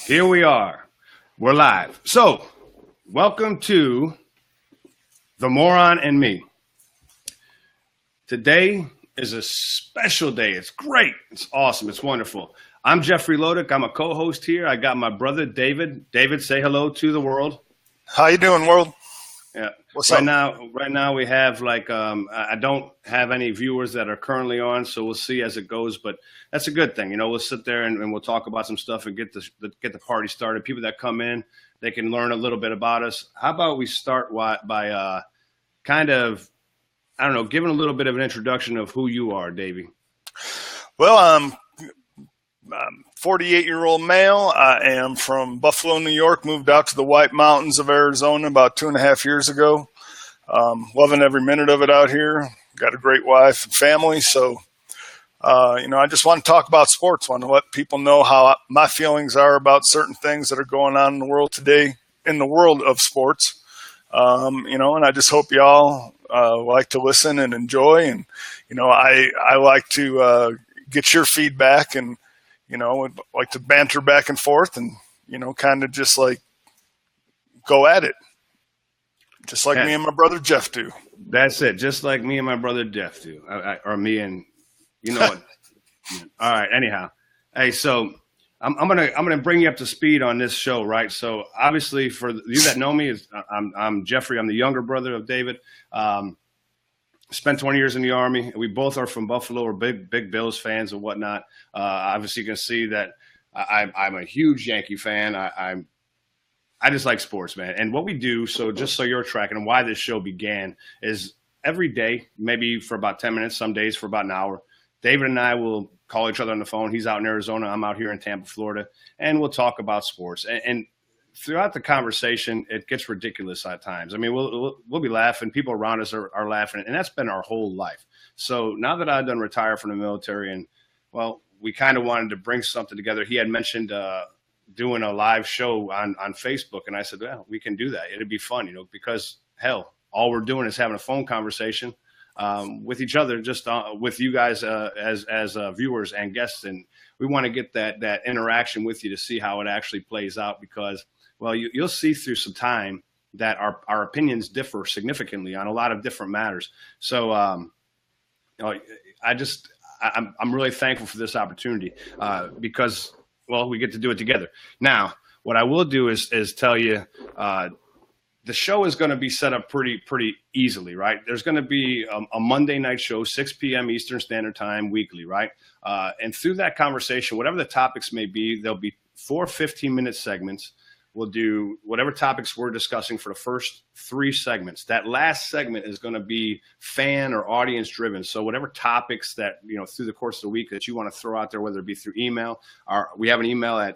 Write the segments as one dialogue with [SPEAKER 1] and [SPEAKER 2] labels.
[SPEAKER 1] Here we are. We're live. So, welcome to the Moron and Me. Today is a special day. It's great. It's awesome. It's wonderful. I'm Jeffrey Lodick. I'm a co-host here. I got my brother, David. David, say hello to the world.
[SPEAKER 2] How you doing, world?
[SPEAKER 1] Yeah.
[SPEAKER 2] What's up?
[SPEAKER 1] Right now we have I don't have any viewers that are currently on, so we'll see as it goes. But that's a good thing, we'll sit there and we'll talk about some stuff and get the party started. People that come in, they can learn a little bit about us. How about we start by kind of, I don't know, giving a little bit of an introduction of who you are, Davey.
[SPEAKER 2] Well, I'm 48-year-old male. I am from Buffalo, New York. Moved out to the White Mountains of Arizona about 2.5 years ago. Loving every minute of it out here. Got a great wife and family. So, I just want to talk about sports. Want to let people know how my feelings are about certain things that are going on in the world today, in the world of sports. And I just hope y'all like to listen and enjoy. And, I like to get your feedback and, I'd like to banter back and forth and, kind of just like go at it. Just like me and my brother Jeff do.
[SPEAKER 1] That's it. Just like me and my brother Jeff do. Or me and, what. All right. Anyhow. Hey, so I'm gonna bring you up to speed on this show, right? So obviously for you that know me, I'm Jeffrey. I'm the younger brother of David. Spent 20 years in the Army. We both are from Buffalo. We're big Bills fans and whatnot. Obviously, you can see that I'm a huge Yankee fan. I just like sports, man. And what we do, so just so you're tracking, and why this show began, is every day, maybe for about 10 minutes, some days for about an hour, David and I will call each other on the phone. He's out in Arizona. I'm out here in Tampa, Florida. And we'll talk about sports. And throughout the conversation, it gets ridiculous at times. I mean, we'll be laughing. People around us are laughing, and that's been our whole life. So now that I've done retire from the military, and we kind of wanted to bring something together. He had mentioned doing a live show on Facebook, and I said, well, we can do that. It'd be fun, because hell, all we're doing is having a phone conversation with each other, just with you guys as viewers and guests, and we want to get that interaction with you to see how it actually plays out because. Well, you'll see through some time that our opinions differ significantly on a lot of different matters. So I'm really thankful for this opportunity because, we get to do it together. Now, what I will do is tell you the show is going to be set up pretty easily, right? There's going to be a Monday night show, 6 p.m. Eastern Standard Time weekly, right? And through that conversation, whatever the topics may be, there'll be 4 15-minute segments. We'll do whatever topics we're discussing for the first 3 segments. That last segment is going to be fan or audience driven. So whatever topics that, through the course of the week that you want to throw out there, whether it be through email, we have an email at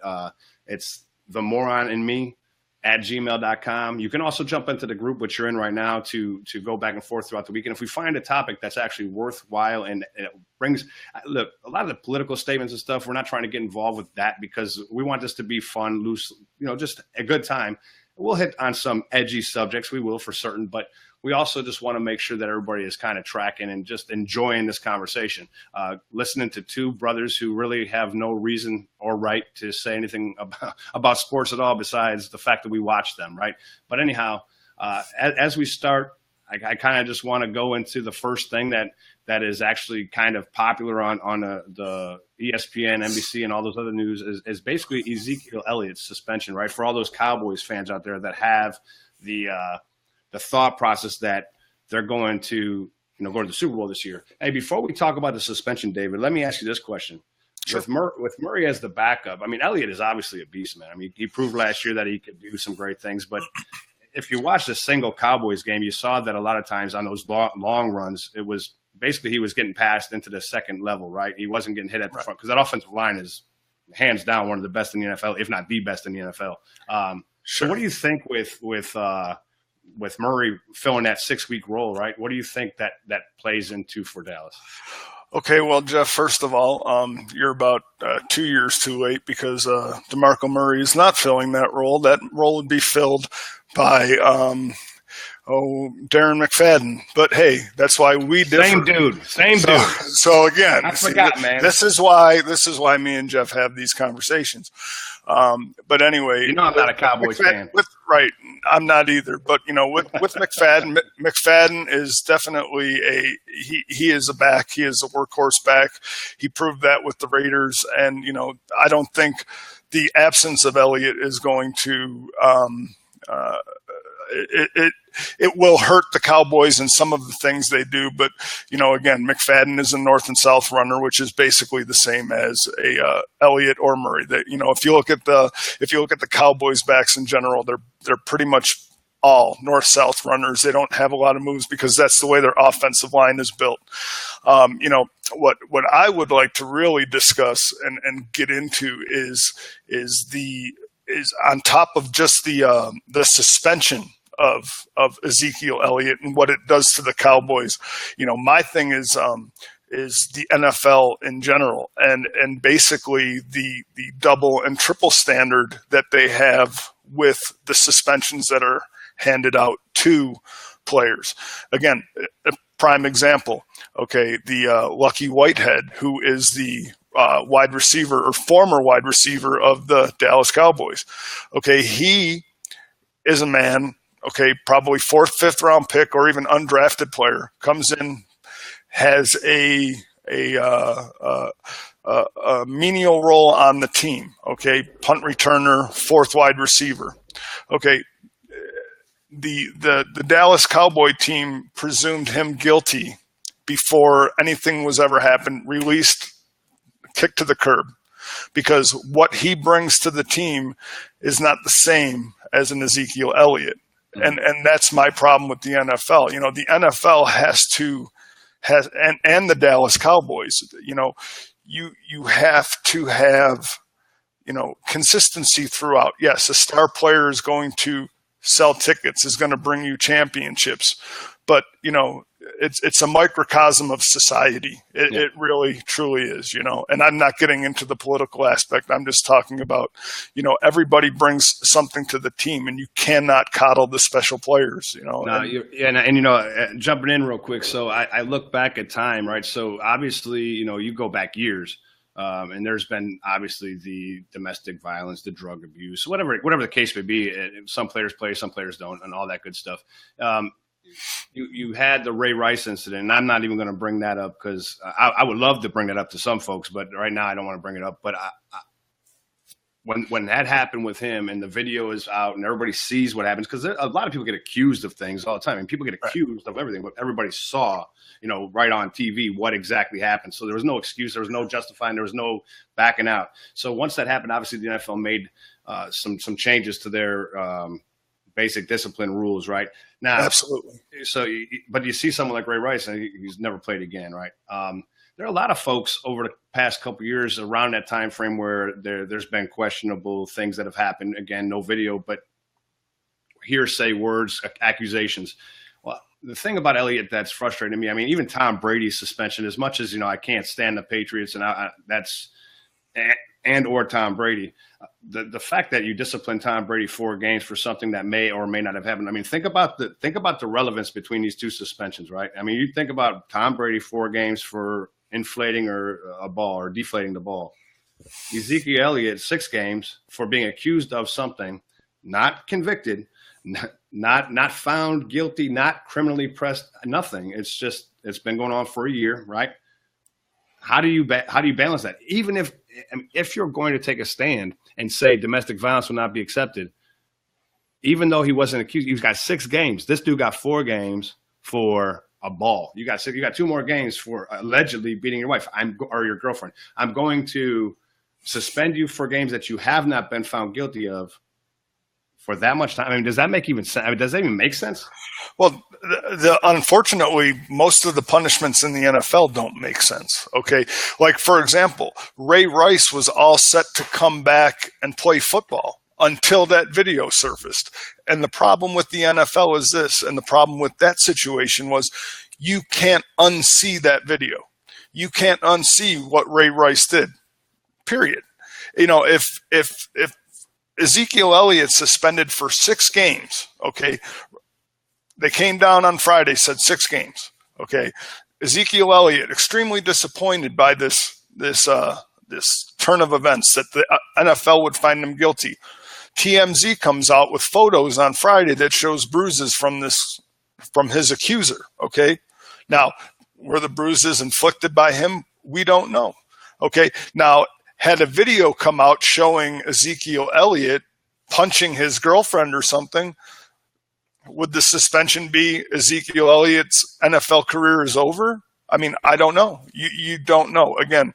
[SPEAKER 1] it's the Moron and Me @gmail.com. You can also jump into the group, which you're in right now, to go back and forth throughout the week. And if we find a topic that's actually worthwhile and it brings, look, a lot of the political statements and stuff, we're not trying to get involved with that because we want this to be fun, loose, just a good time. We'll hit on some edgy subjects. We will for certain, but we also just want to make sure that everybody is kind of tracking and just enjoying this conversation. Listening to 2 brothers who really have no reason or right to say anything about sports at all besides the fact that we watch them, right? But anyhow, as we start, I kind of just want to go into the first thing that is actually kind of popular on the ESPN, NBC, and all those other news is basically Ezekiel Elliott's suspension, right? For all those Cowboys fans out there that have the thought process that they're going to, go to the Super Bowl this year. Hey, before we talk about the suspension, David, let me ask you this question. Sure. With Murray as the backup, I mean, Elliott is obviously a beast, man. I mean, he proved last year that he could do some great things, but if you watched a single Cowboys game, you saw that a lot of times on those long runs, it was basically he was getting passed into the second level, right? He wasn't getting hit at the front because that offensive line is hands down one of the best in the NFL, if not the best in the NFL. So what do you think with Murray filling that 6-week role, right? What do you think that plays into for Dallas?
[SPEAKER 2] Okay, well, Jeff, first of all, you're about 2 years too late because DeMarco Murray is not filling that role. That role would be filled by Darren McFadden. But hey, that's why we differ.
[SPEAKER 1] Same dude.
[SPEAKER 2] So again,
[SPEAKER 1] I forgot, man.
[SPEAKER 2] This is why me and Jeff have these conversations. But anyway,
[SPEAKER 1] I'm not a Cowboys fan.
[SPEAKER 2] Right. I'm not either. But, with McFadden, McFadden is definitely he is a back. He is a workhorse back. He proved that with the Raiders. And, I don't think the absence of Elliott is going to it will hurt the Cowboys in some of the things they do. But, again, McFadden is a north and south runner, which is basically the same as a Elliott or Murray. That, if you look at the Cowboys backs in general, they're pretty much all north-south runners. They don't have a lot of moves because that's the way their offensive line is built. What I would like to really discuss and get into is on top of just the suspension of Ezekiel Elliott and what it does to the Cowboys. My thing is the NFL in general and basically the double and triple standard that they have with the suspensions that are handed out to players. Again, a prime example. Okay, the Lucky Whitehead, who is the wide receiver or former wide receiver of the Dallas Cowboys. Okay, he is a man, probably 4th, 5th round pick or even undrafted player, comes in, has a menial role on the team. Okay, punt returner, 4th wide receiver. Okay, the Dallas Cowboy team presumed him guilty before anything was ever happened, released, kicked to the curb, because what he brings to the team is not the same as an Ezekiel Elliott. And that's my problem with the NFL. The NFL and the Dallas Cowboys, you have to have, consistency throughout. Yes, a star player is going to sell tickets, is going to bring you championships, but, it's a microcosm of society. It really, truly is, and I'm not getting into the political aspect. I'm just talking about, everybody brings something to the team and you cannot coddle the special players,
[SPEAKER 1] jumping in real quick. So I look back at time, right? So obviously, you go back years and there's been obviously the domestic violence, the drug abuse, whatever the case may be. Some players play, some players don't, and all that good stuff. You had the Ray Rice incident, and I'm not even going to bring that up because I would love to bring that up to some folks, but right now I don't want to bring it up. But when that happened with him and the video is out and everybody sees what happens, because a lot of people get accused of things all the time, and people get accused of everything, but everybody saw, right on TV what exactly happened. So there was no excuse, there was no justifying, there was no backing out. So once that happened, obviously the NFL made some changes to their basic discipline rules, right? Now,
[SPEAKER 2] absolutely.
[SPEAKER 1] So, but you see someone like Ray Rice, and he's never played again, right? There are a lot of folks over the past couple of years around that time frame where there's been questionable things that have happened. Again, no video, but hearsay words, accusations. Well, the thing about Elliott that's frustrating me, I mean, even Tom Brady's suspension, as much as, I can't stand the Patriots, and or Tom Brady, the fact that you discipline Tom Brady 4 games for something that may or may not have happened. I mean, think about the relevance between these 2 suspensions, right? I mean, you think about Tom Brady 4 games for inflating a ball or deflating the ball. Ezekiel Elliott 6 games for being accused of something, not convicted, not found guilty, not criminally pressed, nothing. It's been going on for a year, right? How do you balance that? Even if you're going to take a stand and say domestic violence will not be accepted, even though he wasn't accused, he's got 6 games. This dude got 4 games for a ball. You got 2 more games for allegedly beating your wife or your girlfriend. I'm going to suspend you for games that you have not been found guilty of for that much time. I mean, does that make even sense? I mean, does that even make sense?
[SPEAKER 2] Well, unfortunately, most of the punishments in the NFL don't make sense. Okay. Like, for example, Ray Rice was all set to come back and play football until that video surfaced. And the problem with the NFL is this, and the problem with that situation was you can't unsee that video. You can't unsee what Ray Rice did, period. If Ezekiel Elliott suspended for 6 games, okay, They came down on Friday, said 6 games. Okay. Ezekiel Elliott, extremely disappointed by this turn of events, that the NFL would find him guilty. TMZ comes out with photos on Friday that shows bruises from his accuser. Okay. Now, were the bruises inflicted by him? We don't know. Okay. Now, had a video come out showing Ezekiel Elliott punching his girlfriend or something, would the suspension be Ezekiel Elliott's NFL career is over? I mean, I don't know. You don't know. Again,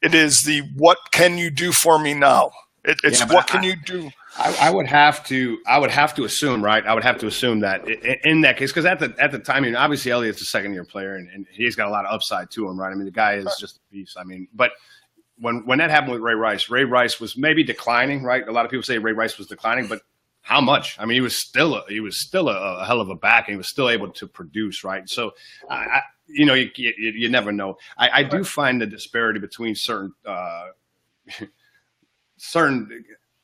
[SPEAKER 2] it is what can you do for me now? It's what can you do?
[SPEAKER 1] I would have to assume, right? I would have to assume that in that case, because at the time, obviously Elliott's a second-year player, and he's got a lot of upside to him, right? I mean, the guy is just a beast. I mean, but when that happened with Ray Rice was maybe declining, right? A lot of people say Ray Rice was declining, but how much? I mean, he was still a hell of a back, and he was still able to produce, right? So, you never know. I do find the disparity between certain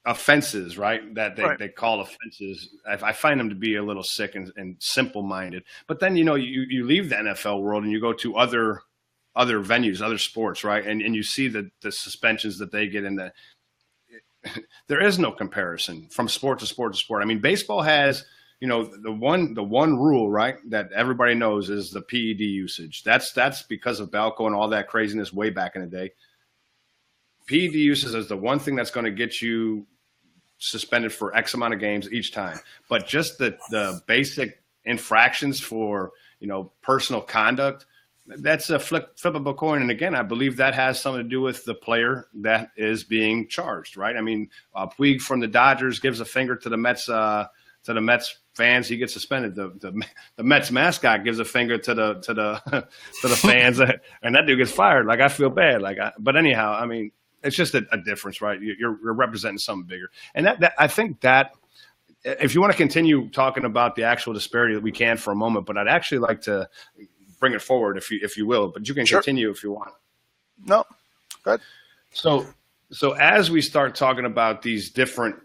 [SPEAKER 1] offenses, right? That they call offenses. I find them to be a little sick and simple-minded. But then, you leave the NFL world and you go to other venues, other sports, right? And you see the suspensions that they get in the. There is no comparison from sport to sport to sport. I mean, baseball has, the one rule, right, that everybody knows is the PED usage. That's because of Balco and all that craziness way back in the day. PED usage is the one thing that's going to get you suspended for X amount of games each time. But just the basic infractions for, personal conduct, that's a flip of a coin. And again, I believe that has something to do with the player that is being charged, right? I mean, Puig from the Dodgers gives a finger to the Mets fans, he gets suspended. The Mets mascot gives a finger to the fans, and that dude gets fired. Like, I feel bad. But anyhow, I mean, it's just a difference, right? You're representing something bigger, and that I think that if you want to continue talking about the actual disparity, that we can for a moment. But I'd actually like to bring it forward if you will, but you can continue if you want.
[SPEAKER 2] No, good.
[SPEAKER 1] So as we start talking about these different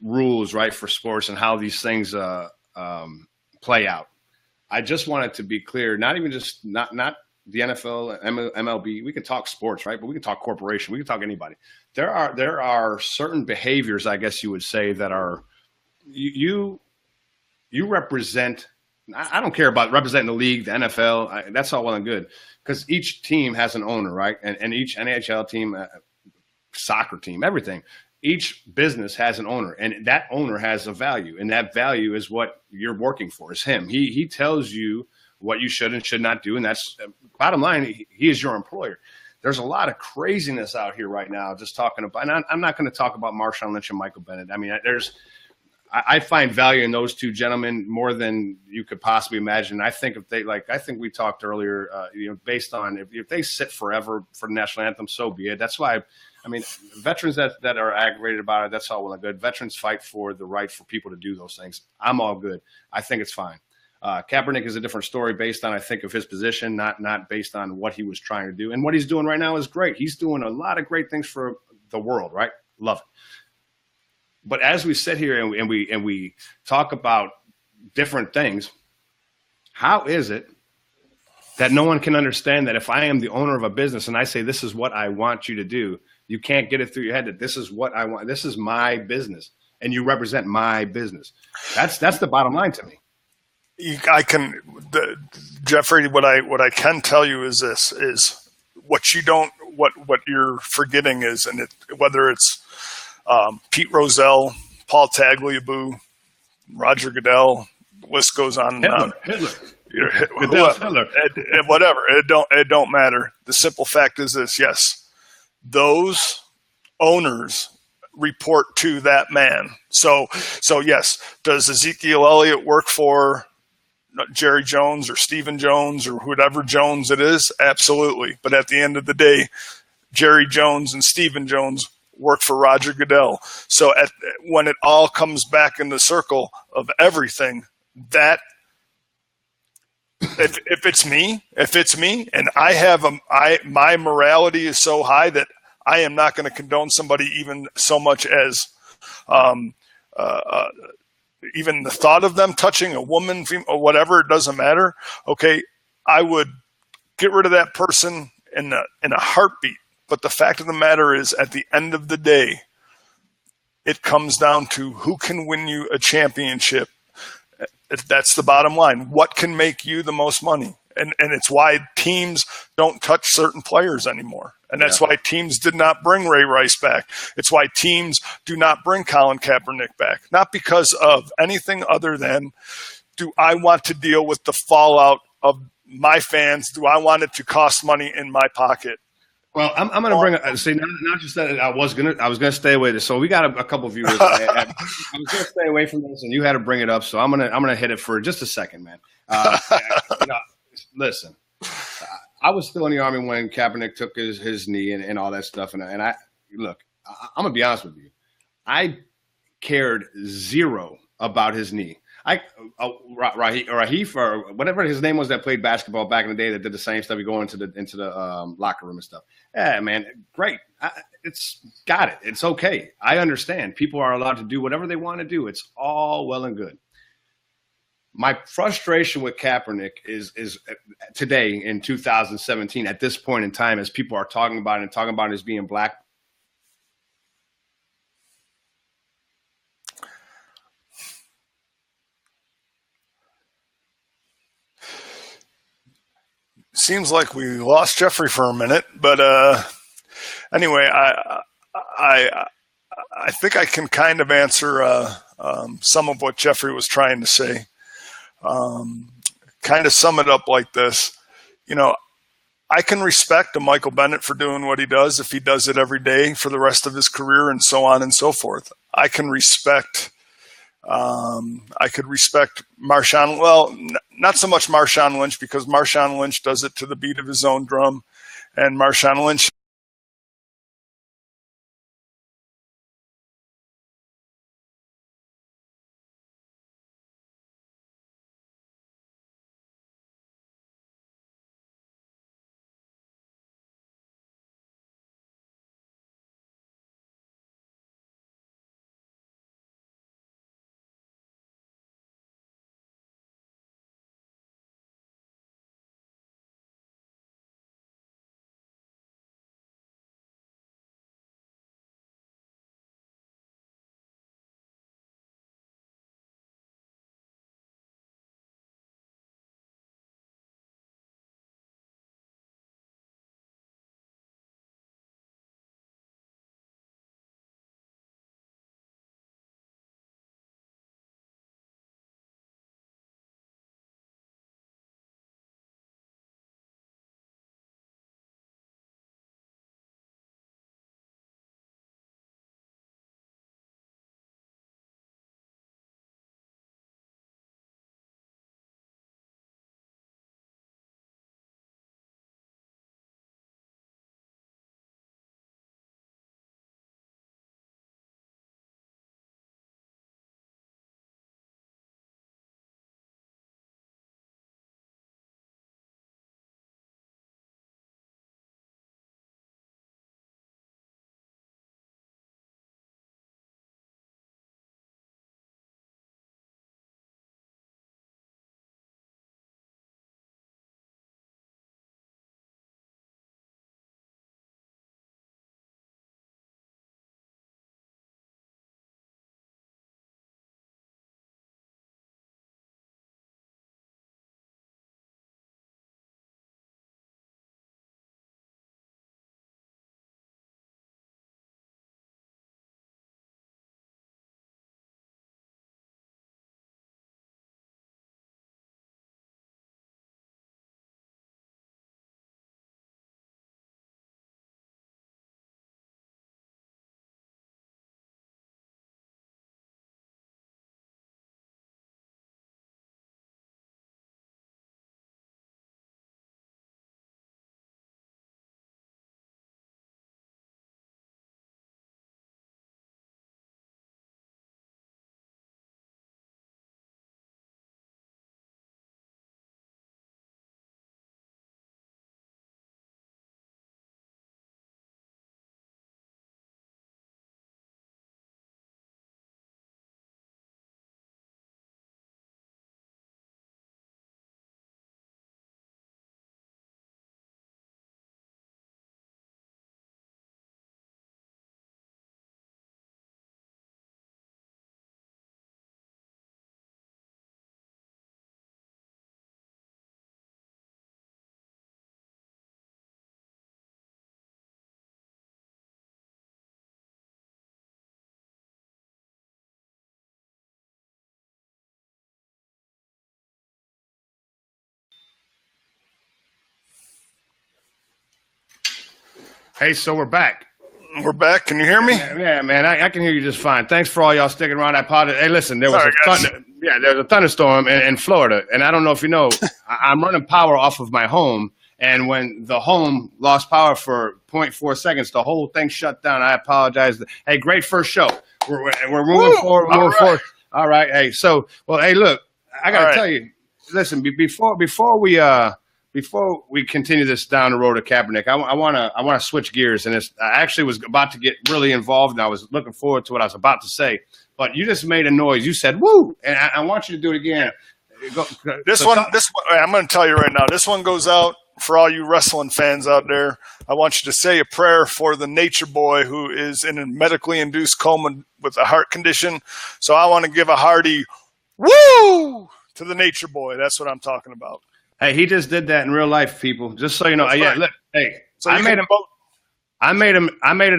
[SPEAKER 1] rules, right, for sports and how these things play out, I just wanted to be clear. Not even just not the NFL, MLB. We can talk sports, right? But we can talk corporation. We can talk anybody. There are certain behaviors, I guess you would say, that are you represent. I don't care about representing the league, the NFL. That's all well and good, because each team has an owner, right? And each NHL team, soccer team, everything. Each business has an owner, and that owner has a value, and that value is what you're working for. Is him. He tells you what you should and should not do, and that's bottom line. He is your employer. There's a lot of craziness out here right now. Just talking about, and I'm not going to talk about Marshawn Lynch and Michael Bennett. I mean, I find value in those two gentlemen more than you could possibly imagine. I think I think we talked earlier, based on if they sit forever for the national anthem, so be it. That's why, I mean, veterans that are aggravated about it, that's all well and good. Veterans fight for the right for people to do those things. I'm all good. I think it's fine. Kaepernick is a different story based on, I think, of his position, not based on what he was trying to do. And what he's doing right now is great. He's doing a lot of great things for the world, right? Love it. But as we sit here and we talk about different things, how is it that no one can understand that if I am the owner of a business and I say this is what I want you to do, you can't get it through your head that this is what I want. This is my business, and you represent my business. That's the bottom line to me.
[SPEAKER 2] Jeffrey, what I can tell you is this: is what you're forgetting is, and whether it's Pete Rozelle, Paul Tagliabue, Roger Goodell, the list goes on and on.
[SPEAKER 1] Hitler.
[SPEAKER 2] Whatever. It don't matter. The simple fact is this: yes, those owners report to that man. So yes, does Ezekiel Elliott work for Jerry Jones or Stephen Jones or whatever Jones it is? Absolutely. But at the end of the day, Jerry Jones and Stephen Jones work for Roger Goodell. So when it all comes back in the circle of everything, that if it's me, and my morality is so high that I am not going to condone somebody even so much as even the thought of them touching a woman, or whatever, it doesn't matter. Okay, I would get rid of that person in a heartbeat. But the fact of the matter is, at the end of the day, it comes down to who can win you a championship. That's the bottom line. What can make you the most money? And it's why teams don't touch certain players anymore. And that's why teams did not bring Ray Rice back. It's why teams do not bring Colin Kaepernick back. Not because of anything other than, do I want to deal with the fallout of my fans? Do I want it to cost money in my pocket?
[SPEAKER 1] Well, I'm going to bring – see, not just that I was going to stay away this. So we got a couple of viewers. I was going to stay away from this, and you had to bring it up. So I'm going to hit it for just a second, man. Listen, I was still in the Army when Kaepernick took his knee and all that stuff. And I look, I'm going to be honest with you. I cared zero about his knee. Rahif or whatever his name was that played basketball back in the day that did the same stuff. You go into the locker room and stuff. Yeah, man, great. It's got it. It's okay. I understand. People are allowed to do whatever they want to do. It's all well and good. My frustration with Kaepernick is today in 2017 at this point in time, as people are talking about it as being black.
[SPEAKER 2] Seems like we lost Jeffrey for a minute, but anyway, I think I can kind of answer some of what Jeffrey was trying to say. Kind of sum it up like this. I can respect a Michael Bennett for doing what he does if he does it every day for the rest of his career and so on and so forth. I could respect Marshawn. Well, not so much Marshawn Lynch, because Marshawn Lynch does it to the beat of his own drum, and Marshawn Lynch
[SPEAKER 1] Hey, so we're back.
[SPEAKER 2] We're back. Can you hear me?
[SPEAKER 1] Yeah, man, I can hear you just fine. Thanks for all y'all sticking around. I apologize. Hey, listen, there was a thunderstorm in Florida, and I don't know if you know, I'm running power off of my home, and when the home lost power for 0.4 seconds, the whole thing shut down. I apologize. Hey, great first show. We're moving forward. We're moving forward. All right. Hey, so hey, look, I got to tell you, listen, before we continue this down the road to Kaepernick, I want to switch gears, and I actually was about to get really involved, and I was looking forward to what I was about to say. But you just made a noise. You said "woo," and I want you to do it again.
[SPEAKER 2] This one, I'm going to tell you right now. This one goes out for all you wrestling fans out there. I want you to say a prayer for the Nature Boy who is in a medically induced coma with a heart condition. So I want to give a hearty "woo" to the Nature Boy. That's what I'm talking about.
[SPEAKER 1] Hey, he just did that in real life, people. Just so you know. Yeah, look. Hey,
[SPEAKER 2] so
[SPEAKER 1] I made it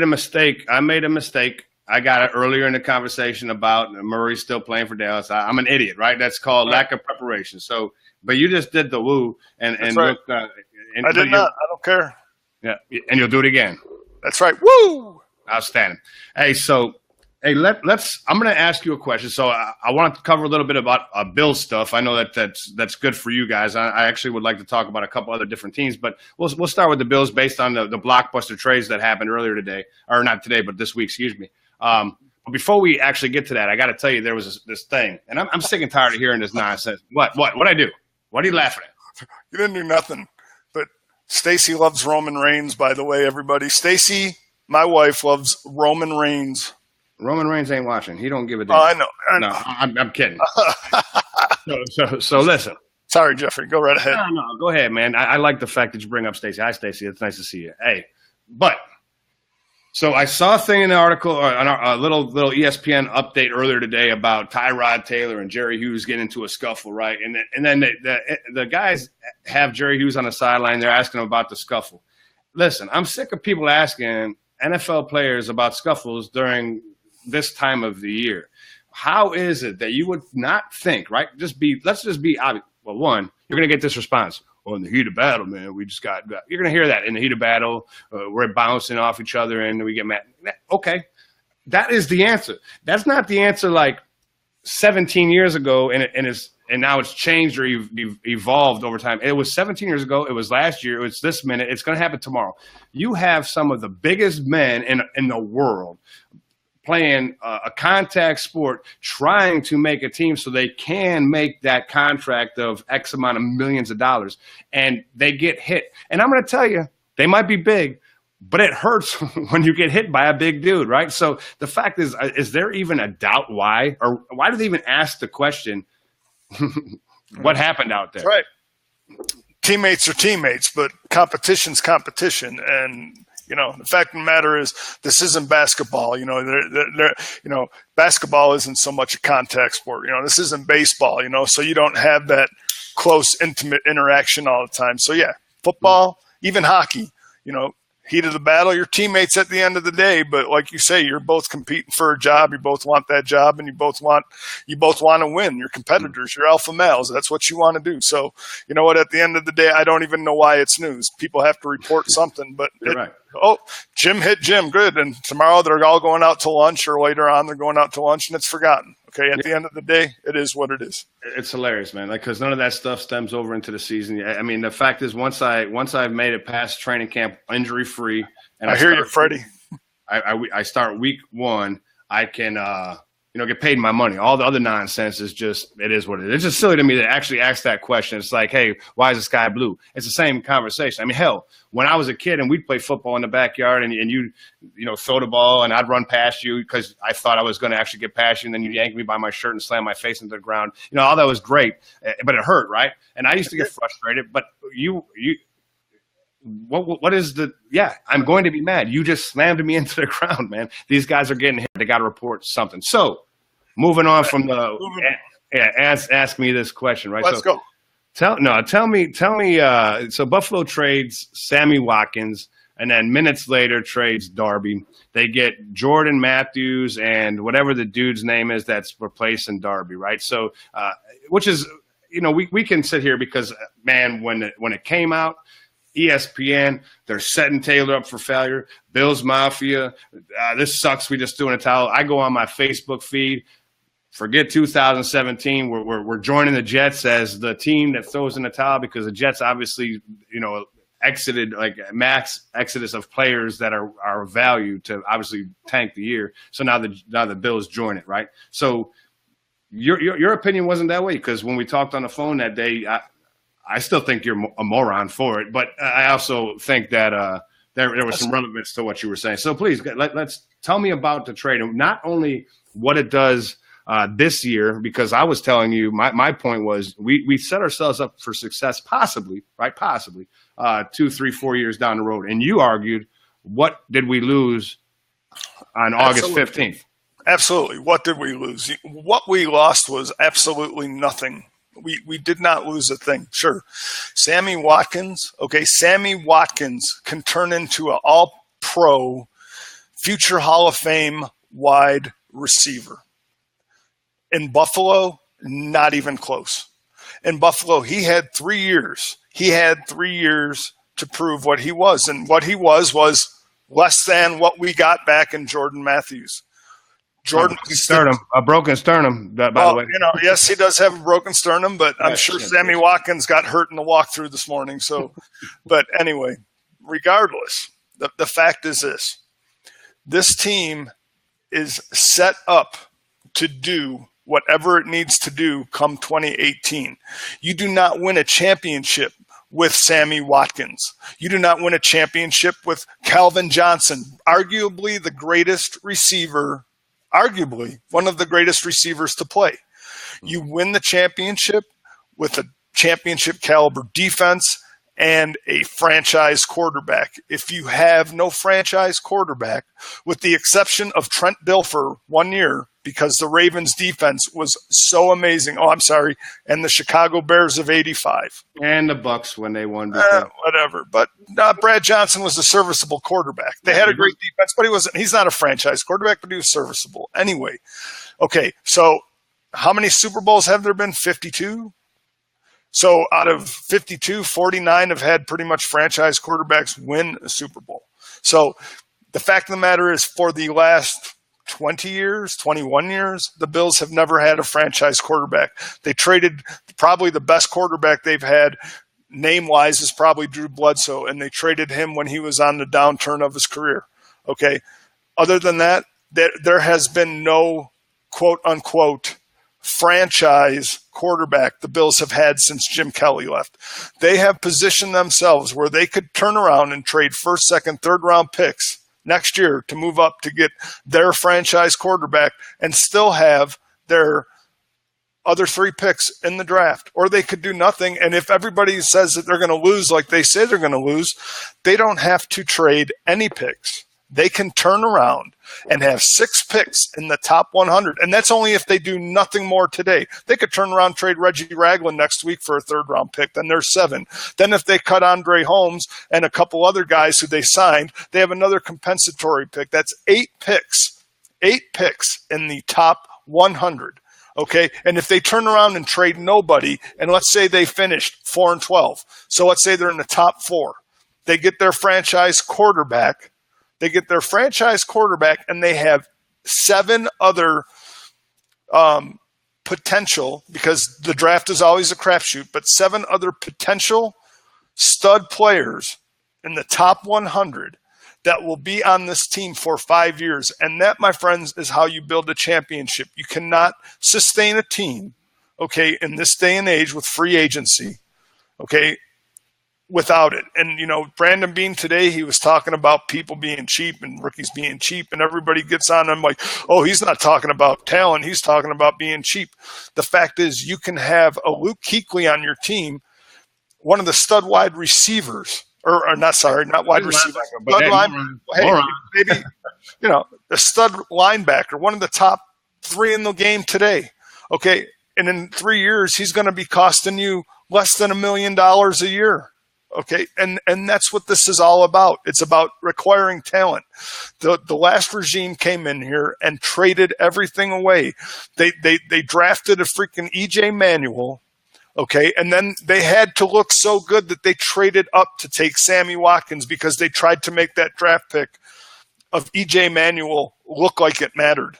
[SPEAKER 1] a mistake. I made a mistake. I got it earlier in the conversation about Murray still playing for Dallas. I'm an idiot, right? That's called lack of preparation. So, but you just did the woo, and
[SPEAKER 2] right.
[SPEAKER 1] Look,
[SPEAKER 2] I did not. I don't care.
[SPEAKER 1] Yeah, and you'll do it again.
[SPEAKER 2] That's right. Woo!
[SPEAKER 1] Outstanding. Hey, so. Hey, let's. I'm going to ask you a question. So I want to cover a little bit about Bills stuff. I know that's good for you guys. I actually would like to talk about a couple other different teams, but we'll start with the Bills based on the blockbuster trades that happened earlier today, or not today, but this week. Excuse me. But before we actually get to that, I got to tell you there was this thing, and I'm sick and tired of hearing this nonsense. What I do? What are you laughing at?
[SPEAKER 2] You didn't do nothing. But Stacy loves Roman Reigns. By the way, everybody. Stacy, my wife, loves Roman Reigns.
[SPEAKER 1] Roman Reigns ain't watching. He don't give a damn.
[SPEAKER 2] Oh, I know.
[SPEAKER 1] No, I'm kidding. so listen.
[SPEAKER 2] Sorry, Jeffrey. Go right ahead.
[SPEAKER 1] No, go ahead, man. I like the fact that you bring up Stacey. Hi, Stacey. It's nice to see you. Hey, but so I saw a thing in the article, or a little ESPN update earlier today about Tyrod Taylor and Jerry Hughes getting into a scuffle, right? And then the guys have Jerry Hughes on the sideline. They're asking him about the scuffle. Listen, I'm sick of people asking NFL players about scuffles during this time of the year. How is it that you would not think, right? Let's just be obvious. Well, one, you're going to get this response. Well, in the heat of battle, man, we just got – you're going to hear that in the heat of battle. We're bouncing off each other and we get mad. Okay. That is the answer. That's not the answer like 17 years ago and now it's changed or evolved over time. It was 17 years ago. It was last year. It's this minute. It's going to happen tomorrow. You have some of the biggest men in the world playing a contact sport, trying to make a team so they can make that contract of X amount of millions of dollars, and they get hit. And I'm going to tell you, they might be big, but it hurts when you get hit by a big dude, right? So the fact is there even a doubt why? Or why do they even ask the question, what happened out there?
[SPEAKER 2] Right. Teammates are teammates, but competition's competition. And you know, the fact of the matter is, this isn't basketball. You know, basketball isn't so much a contact sport. You know, this isn't baseball. You know, so you don't have that close, intimate interaction all the time. So yeah, football, even hockey. You know, heat of the battle, your teammates at the end of the day. But like you say, you're both competing for a job. You both want that job, and you both want to win. You're competitors. You're alpha males. That's what you want to do. So you know what? At the end of the day, I don't even know why it's news. People have to report something, but
[SPEAKER 1] right.
[SPEAKER 2] Oh, Jim hit Jim. Good. And tomorrow they're all going out to lunch, or later on they're going out to lunch, and it's forgotten. Okay. At the end of the day, it is what it is.
[SPEAKER 1] It's hilarious, man. Like, cause none of that stuff stems over into the season. I mean, the fact is once I've made it past training camp injury free, and
[SPEAKER 2] I hear you, Freddie.
[SPEAKER 1] I start week 1, I can, get paid my money. All the other nonsense is just, it is what it is. It's just silly to me to actually ask that question. It's like, hey, why is the sky blue? It's the same conversation. I mean, hell, when I was a kid and we'd play football in the backyard and you throw the ball and I'd run past you because I thought I was going to actually get past you, and then you yank me by my shirt and slam my face into the ground. You know, all that was great, but it hurt, right? And I used to get frustrated, but what is I'm going to be mad. You just slammed me into the ground, man. These guys are getting hit. They got to report something. So moving on from ask me this question, right?
[SPEAKER 2] Let's go.
[SPEAKER 1] Tell me. So Buffalo trades Sammy Watkins, and then minutes later trades Darby. They get Jordan Matthews and whatever the dude's name is that's replacing Darby, right? So, which is, we can sit here because, man, when it came out, ESPN, they're setting Taylor up for failure. Bills Mafia, this sucks. We just threw in a towel. I go on my Facebook feed. Forget 2017. We're joining the Jets as the team that throws in the towel because the Jets obviously, exited like max exodus of players that are of value to obviously tank the year. So now the Bills join it, right? So your opinion wasn't that way because when we talked on the phone that day, I still think you're a moron for it, but I also think that there was some relevance to what you were saying. So please let's tell me about the trade and not only what it does this year, because I was telling you my point was we set ourselves up for success possibly 2, 3, 4 years down the road. And you argued, what did we lose on August 15th?
[SPEAKER 2] Absolutely. What did we lose? What we lost was absolutely nothing. We did not lose a thing. Sure. Sammy Watkins can turn into an all-pro, future Hall of Fame wide receiver. In Buffalo, not even close. In Buffalo, he had 3 years. He had 3 years to prove what he was. And what he was less than what we got back in Jordan Matthews.
[SPEAKER 3] A broken sternum, by the way.
[SPEAKER 2] Yes, he does have a broken sternum, but I'm sure Sammy Watkins got hurt in the walkthrough this morning. So, but anyway, regardless, the fact is this team is set up to do whatever it needs to do come 2018. You do not win a championship with Sammy Watkins. You do not win a championship with Calvin Johnson, arguably one of the greatest receivers to play. You win the championship with a championship caliber defense and a franchise quarterback. If you have no franchise quarterback, with the exception of Trent Dilfer 1 year, because the Ravens defense was so amazing. And the Chicago Bears of 85.
[SPEAKER 3] And the Bucks when they won.
[SPEAKER 2] Whatever. But Brad Johnson was a serviceable quarterback. They had a great defense, but he's not a franchise quarterback, but he was serviceable. Anyway, okay, so how many Super Bowls have there been? 52? So out of 52, 49 have had pretty much franchise quarterbacks win a Super Bowl. So the fact of the matter is, for the last 21 years, the Bills have never had a franchise quarterback. They traded probably the best quarterback they've had name-wise is probably Drew Bledsoe, and they traded him when he was on the downturn of his career. Okay. Other than that, there has been no quote-unquote franchise quarterback the Bills have had since Jim Kelly left. They have positioned themselves where they could turn around and trade first, second, third-round picks next year to move up to get their franchise quarterback and still have their other 3 picks in the draft. Or they could do nothing, and if everybody says that they're going to lose like they say they're going to lose, they don't have to trade any picks. They can turn around and have 6 picks in the top 100, and that's only if they do nothing more today. They could turn around, trade Reggie Ragland next week for a 3rd-round pick, then there's 7. Then if they cut Andre Holmes and a couple other guys who they signed, they have another compensatory pick. That's 8 picks. 8 picks in the top 100. Okay, and if they turn around and trade nobody, and let's say they finished 4-12, so let's say they're in the top 4, they get their franchise quarterback. And they have 7 other potential, because the draft is always a crapshoot, but 7 other potential stud players in the top 100 that will be on this team for 5 years. And that, my friends, is how you build a championship. You cannot sustain a team, okay, in this day and age with free agency, okay, without it. And, Brandon Beane today, he was talking about people being cheap and rookies being cheap, and everybody gets on him like, oh, he's not talking about talent. He's talking about being cheap. The fact is, you can have a Luke Kuechly on your team, one of the stud wide receivers, not wide receiver, stud line. Hey, maybe, a stud linebacker, one of the top 3 in the game today. Okay. And in 3 years, he's going to be costing you less than $1 million a year. Okay, and that's what this is all about. It's about requiring talent. The last regime came in here and traded everything away. They drafted a freaking E.J. Manuel, Okay, and then they had to look so good that they traded up to take Sammy Watkins because they tried to make that draft pick of E.J. Manuel look like it mattered.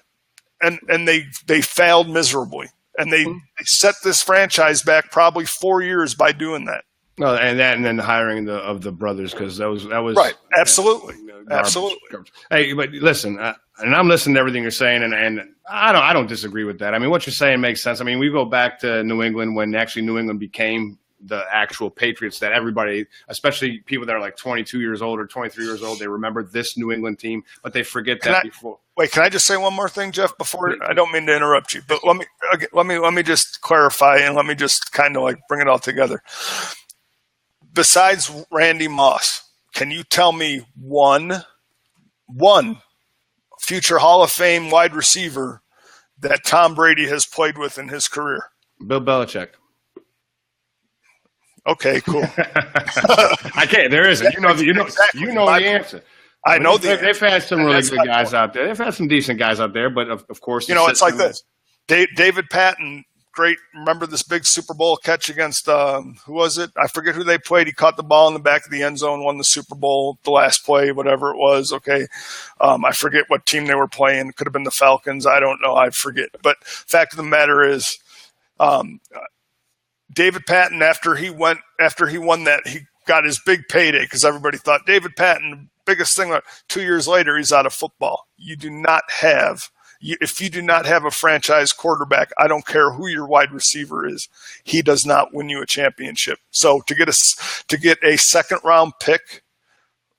[SPEAKER 2] And they failed miserably. And they set this franchise back probably 4 years by doing that.
[SPEAKER 1] No, and then the hiring the brothers, because that was
[SPEAKER 2] right. Absolutely, absolutely.
[SPEAKER 1] Hey, but listen, and I'm listening to everything you're saying, and I don't disagree with that. I mean, what you're saying makes sense. I mean, we go back to New England when actually New England became the actual Patriots that everybody, especially people that are like 22 years old or 23 years old, they remember this New England team, but they forget before.
[SPEAKER 2] Wait, can I just say one more thing, Jeff? Before I don't mean to interrupt you, but let me just clarify and let me just kind of like bring it all together. Besides Randy Moss, can you tell me one future Hall of Fame wide receiver that Tom Brady has played with in his career?
[SPEAKER 1] Bill Belichick.
[SPEAKER 2] Okay, cool.
[SPEAKER 1] I can't. There isn't. You know the answer.
[SPEAKER 2] I know
[SPEAKER 1] they've had some really good guys out there. They've had some decent guys out there, but of course,
[SPEAKER 2] it's like this. David Patton. Great. Remember this big Super Bowl catch against, who was it? I forget who they played. He caught the ball in the back of the end zone, won the Super Bowl, the last play, whatever it was. Okay. I forget what team they were playing. It could have been the Falcons. I don't know. I forget. But fact of the matter is, David Patton, after he won that, he got his big payday because everybody thought David Patton, biggest thing, 2 years later, he's out of football. If you do not have a franchise quarterback, I don't care who your wide receiver is, he does not win you a championship. So to get a second round pick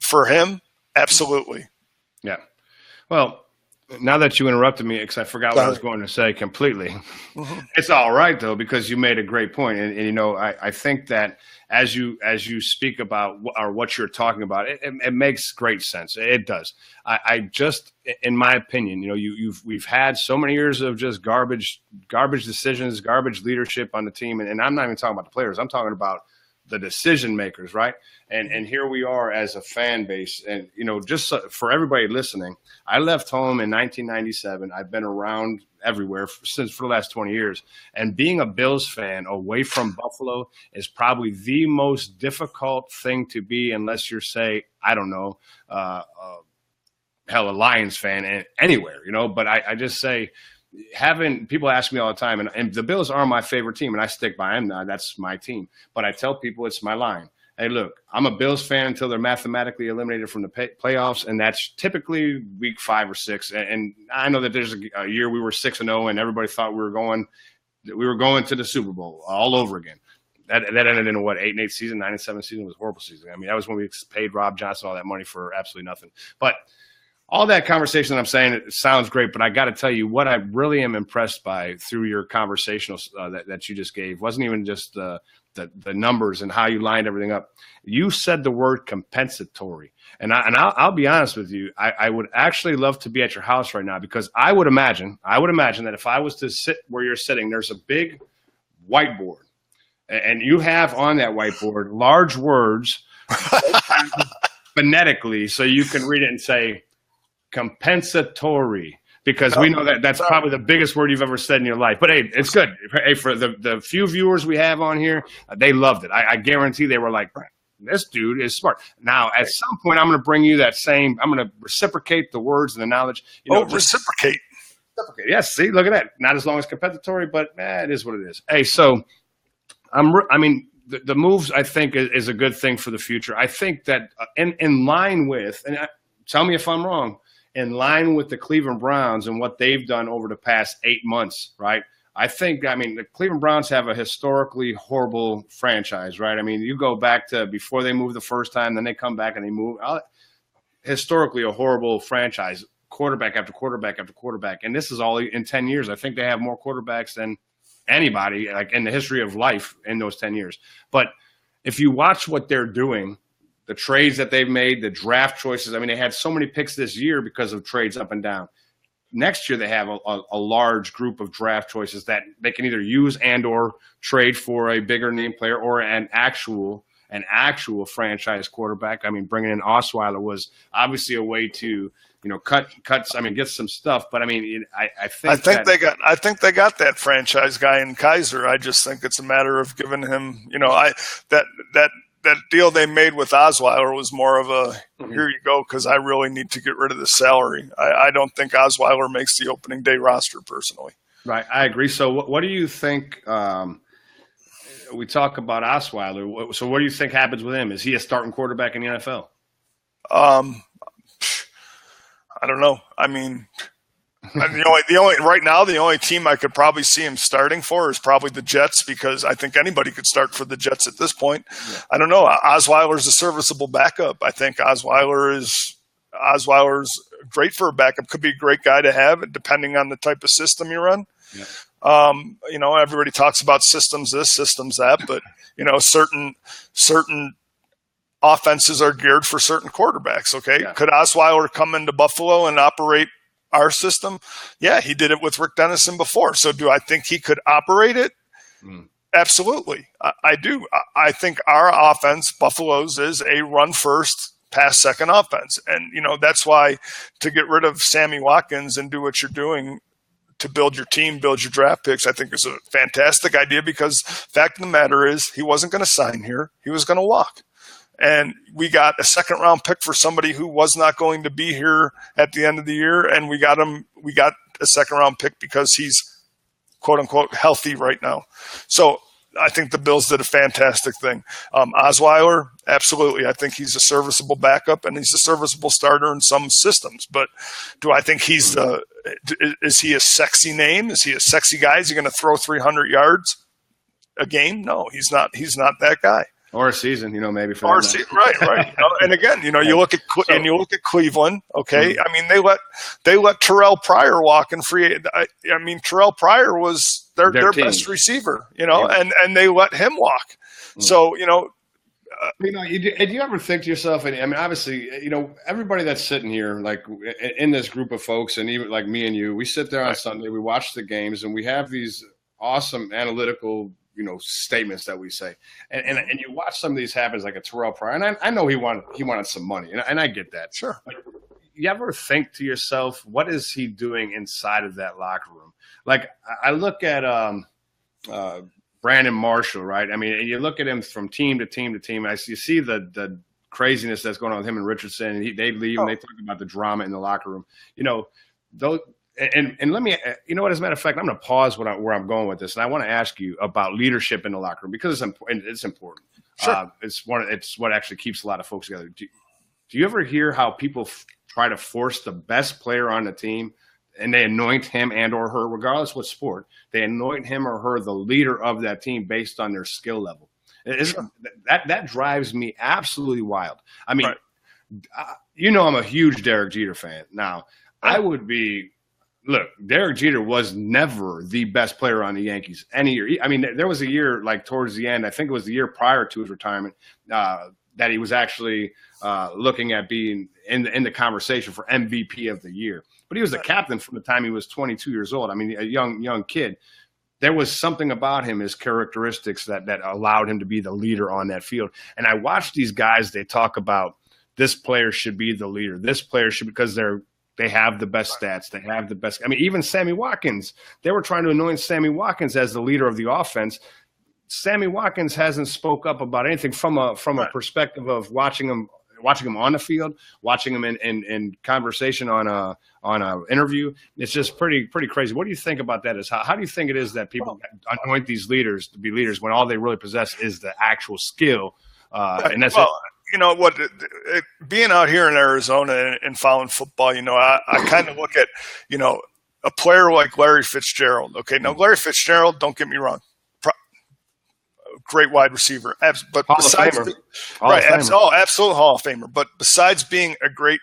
[SPEAKER 2] for him, absolutely.
[SPEAKER 1] Yeah. Well, now that you interrupted me, because I forgot what I was going to say completely. Mm-hmm. It's all right though, because you made a great point, and I think that as you speak about what you're talking about, it makes great sense. It does. I just, in my opinion, we've had so many years of just garbage decisions, garbage leadership on the team, and I'm not even talking about the players. I'm talking about the decision makers, right? And here we are as a fan base, and just for everybody listening, I left home in 1997. I've been around everywhere for the last 20 years, and being a Bills fan away from Buffalo is probably the most difficult thing to be, unless you're, say, I don't know, a Lions fan anywhere, But I just say, having people ask me all the time, and the Bills are my favorite team, and I stick by them. That's my team. But I tell people it's my line. Hey, look, I'm a Bills fan until they're mathematically eliminated from the playoffs, and that's typically week 5 or 6. And I know that there's a year we were 6-0, and everybody thought we were going to the Super Bowl all over again. That ended in a 8-8 season, 9-7 season. Was a horrible season. I mean, that was when we paid Rob Johnson all that money for absolutely nothing. But all that conversation that I'm saying, it sounds great, but I got to tell you what I really am impressed by through your conversational that you just gave wasn't even just the numbers and how you lined everything up. You said the word compensatory, and I'll be honest with you. I would actually love to be at your house right now, because I would imagine that if I was to sit where you're sitting, there's a big whiteboard, and you have on that whiteboard large words phonetically, so you can read it and say compensatory, because we know that's probably the biggest word you've ever said in your life. But hey, it's good. Hey, for the few viewers we have on here, they loved it. I guarantee they were like, this dude is smart. Now, at some point, I'm going to bring you that same. I'm going to reciprocate the words and the knowledge.
[SPEAKER 2] Reciprocate.
[SPEAKER 1] Yes. See, look at that. Not as long as compensatory, but it is what it is. Hey, so the moves, I think, is a good thing for the future. I think that in line with, and tell me if I'm wrong, in line with the Cleveland Browns and what they've done over the past 8 months, right? The Cleveland Browns have a historically horrible franchise, right? I mean, you go back to before they moved the first time, then they come back and they move. Historically, a horrible franchise, quarterback after quarterback after quarterback. And this is all in 10 years. I think they have more quarterbacks than anybody, like in the history of life, in those 10 years. But if you watch what they're doing, the trades that they've made, the draft choices. I mean, they had so many picks this year because of trades up and down. Next year, they have a large group of draft choices that they can either use and or trade for a bigger name player or an actual an actual franchise quarterback. I mean, bringing in Osweiler was obviously a way to, cuts. I mean, get some stuff. But I mean, I think
[SPEAKER 2] they got that franchise guy in Kaiser. I just think it's a matter of giving him, that deal they made with Osweiler was more of a here you go, because I really need to get rid of the salary. I don't think Osweiler makes the opening day roster personally.
[SPEAKER 1] Right, I agree. So, what do you think? We talk about Osweiler. So, what do you think happens with him? Is he a starting quarterback in the NFL?
[SPEAKER 2] I don't know. I mean, the only team I could probably see him starting for is probably the Jets, because I think anybody could start for the Jets at this point. Yeah. I don't know. Osweiler's a serviceable backup. I think Osweiler's great for a backup. Could be a great guy to have, depending on the type of system you run. Yeah. Everybody talks about systems this, systems that, but certain offenses are geared for certain quarterbacks. Okay, yeah. Could Osweiler come into Buffalo and operate our system? Yeah, he did it with Rick Dennison before. So do I think he could operate it? Absolutely. I do. I think our offense, Buffalo's, is a run first, pass second offense. And, that's why to get rid of Sammy Watkins and do what you're doing to build your team, build your draft picks, I think is a fantastic idea, because fact of the matter is he wasn't going to sign here. He was going to walk. And we got a second round pick for somebody who was not going to be here at the end of the year. And we got a second round pick because he's quote unquote healthy right now. So I think the Bills did a fantastic thing. Osweiler, absolutely. I think he's a serviceable backup and he's a serviceable starter in some systems. But do I think is he a sexy name? Is he a sexy guy? Is he going to throw 300 yards a game? No, he's not. He's not that guy.
[SPEAKER 1] Or a season, maybe for
[SPEAKER 2] right. And again, you look at Cleveland. Okay, I mean they let Terrell Pryor walk in free. I mean Terrell Pryor was their best receiver, and they let him walk. So
[SPEAKER 1] do you ever think to yourself? I mean, obviously, everybody that's sitting here, like in this group of folks, and even like me and you, we sit there on Sunday, we watch the games, and we have these awesome analytical statements that we say, and you watch some of these happen, like a Terrell Pryor, and I know he wanted some money, and I get that.
[SPEAKER 2] Sure.
[SPEAKER 1] But you ever think to yourself, what is he doing inside of that locker room? Like I look at Brandon Marshall, right? I mean, and you look at him from team to team to team, and you see the craziness that's going on with him and Richardson, and they leave and they talk about the drama in the locker room. Those. And let me, as a matter of fact, I'm going to pause where I'm going with this, and I want to ask you about leadership in the locker room, because it's important.
[SPEAKER 2] Sure.
[SPEAKER 1] It's what actually keeps a lot of folks together. Do you ever hear how people try to force the best player on the team, and they anoint him and or her, regardless what sport, they anoint him or her the leader of that team based on their skill level? Sure. That drives me absolutely wild. I mean, I'm a huge Derek Jeter fan. Now, I would be. Look, Derek Jeter was never the best player on the Yankees any year. I mean, there was a year, like towards the end, I think it was the year prior to his retirement, that he was actually looking at being in the conversation for MVP of the year. But he was the captain from the time he was 22 years old. I mean, a young kid. There was something about him, his characteristics that allowed him to be the leader on that field. And I watch these guys, they talk about this player should be the leader. This player should, because they have the best stats. They have the best. I mean, even Sammy Watkins, they were trying to anoint Sammy Watkins as the leader of the offense. Sammy Watkins hasn't spoke up about anything from a perspective of watching him on the field, watching him in conversation on a interview. It's just pretty crazy. What do you think about that? How do you think it is that people anoint these leaders to be leaders when all they really possess is the actual skill? And that's it.
[SPEAKER 2] Being out here in Arizona and following football, I kind of look at, a player like Larry Fitzgerald. Okay, now Larry Fitzgerald, don't get me wrong, great wide receiver, but besides, absolute Hall of Famer. But besides being a great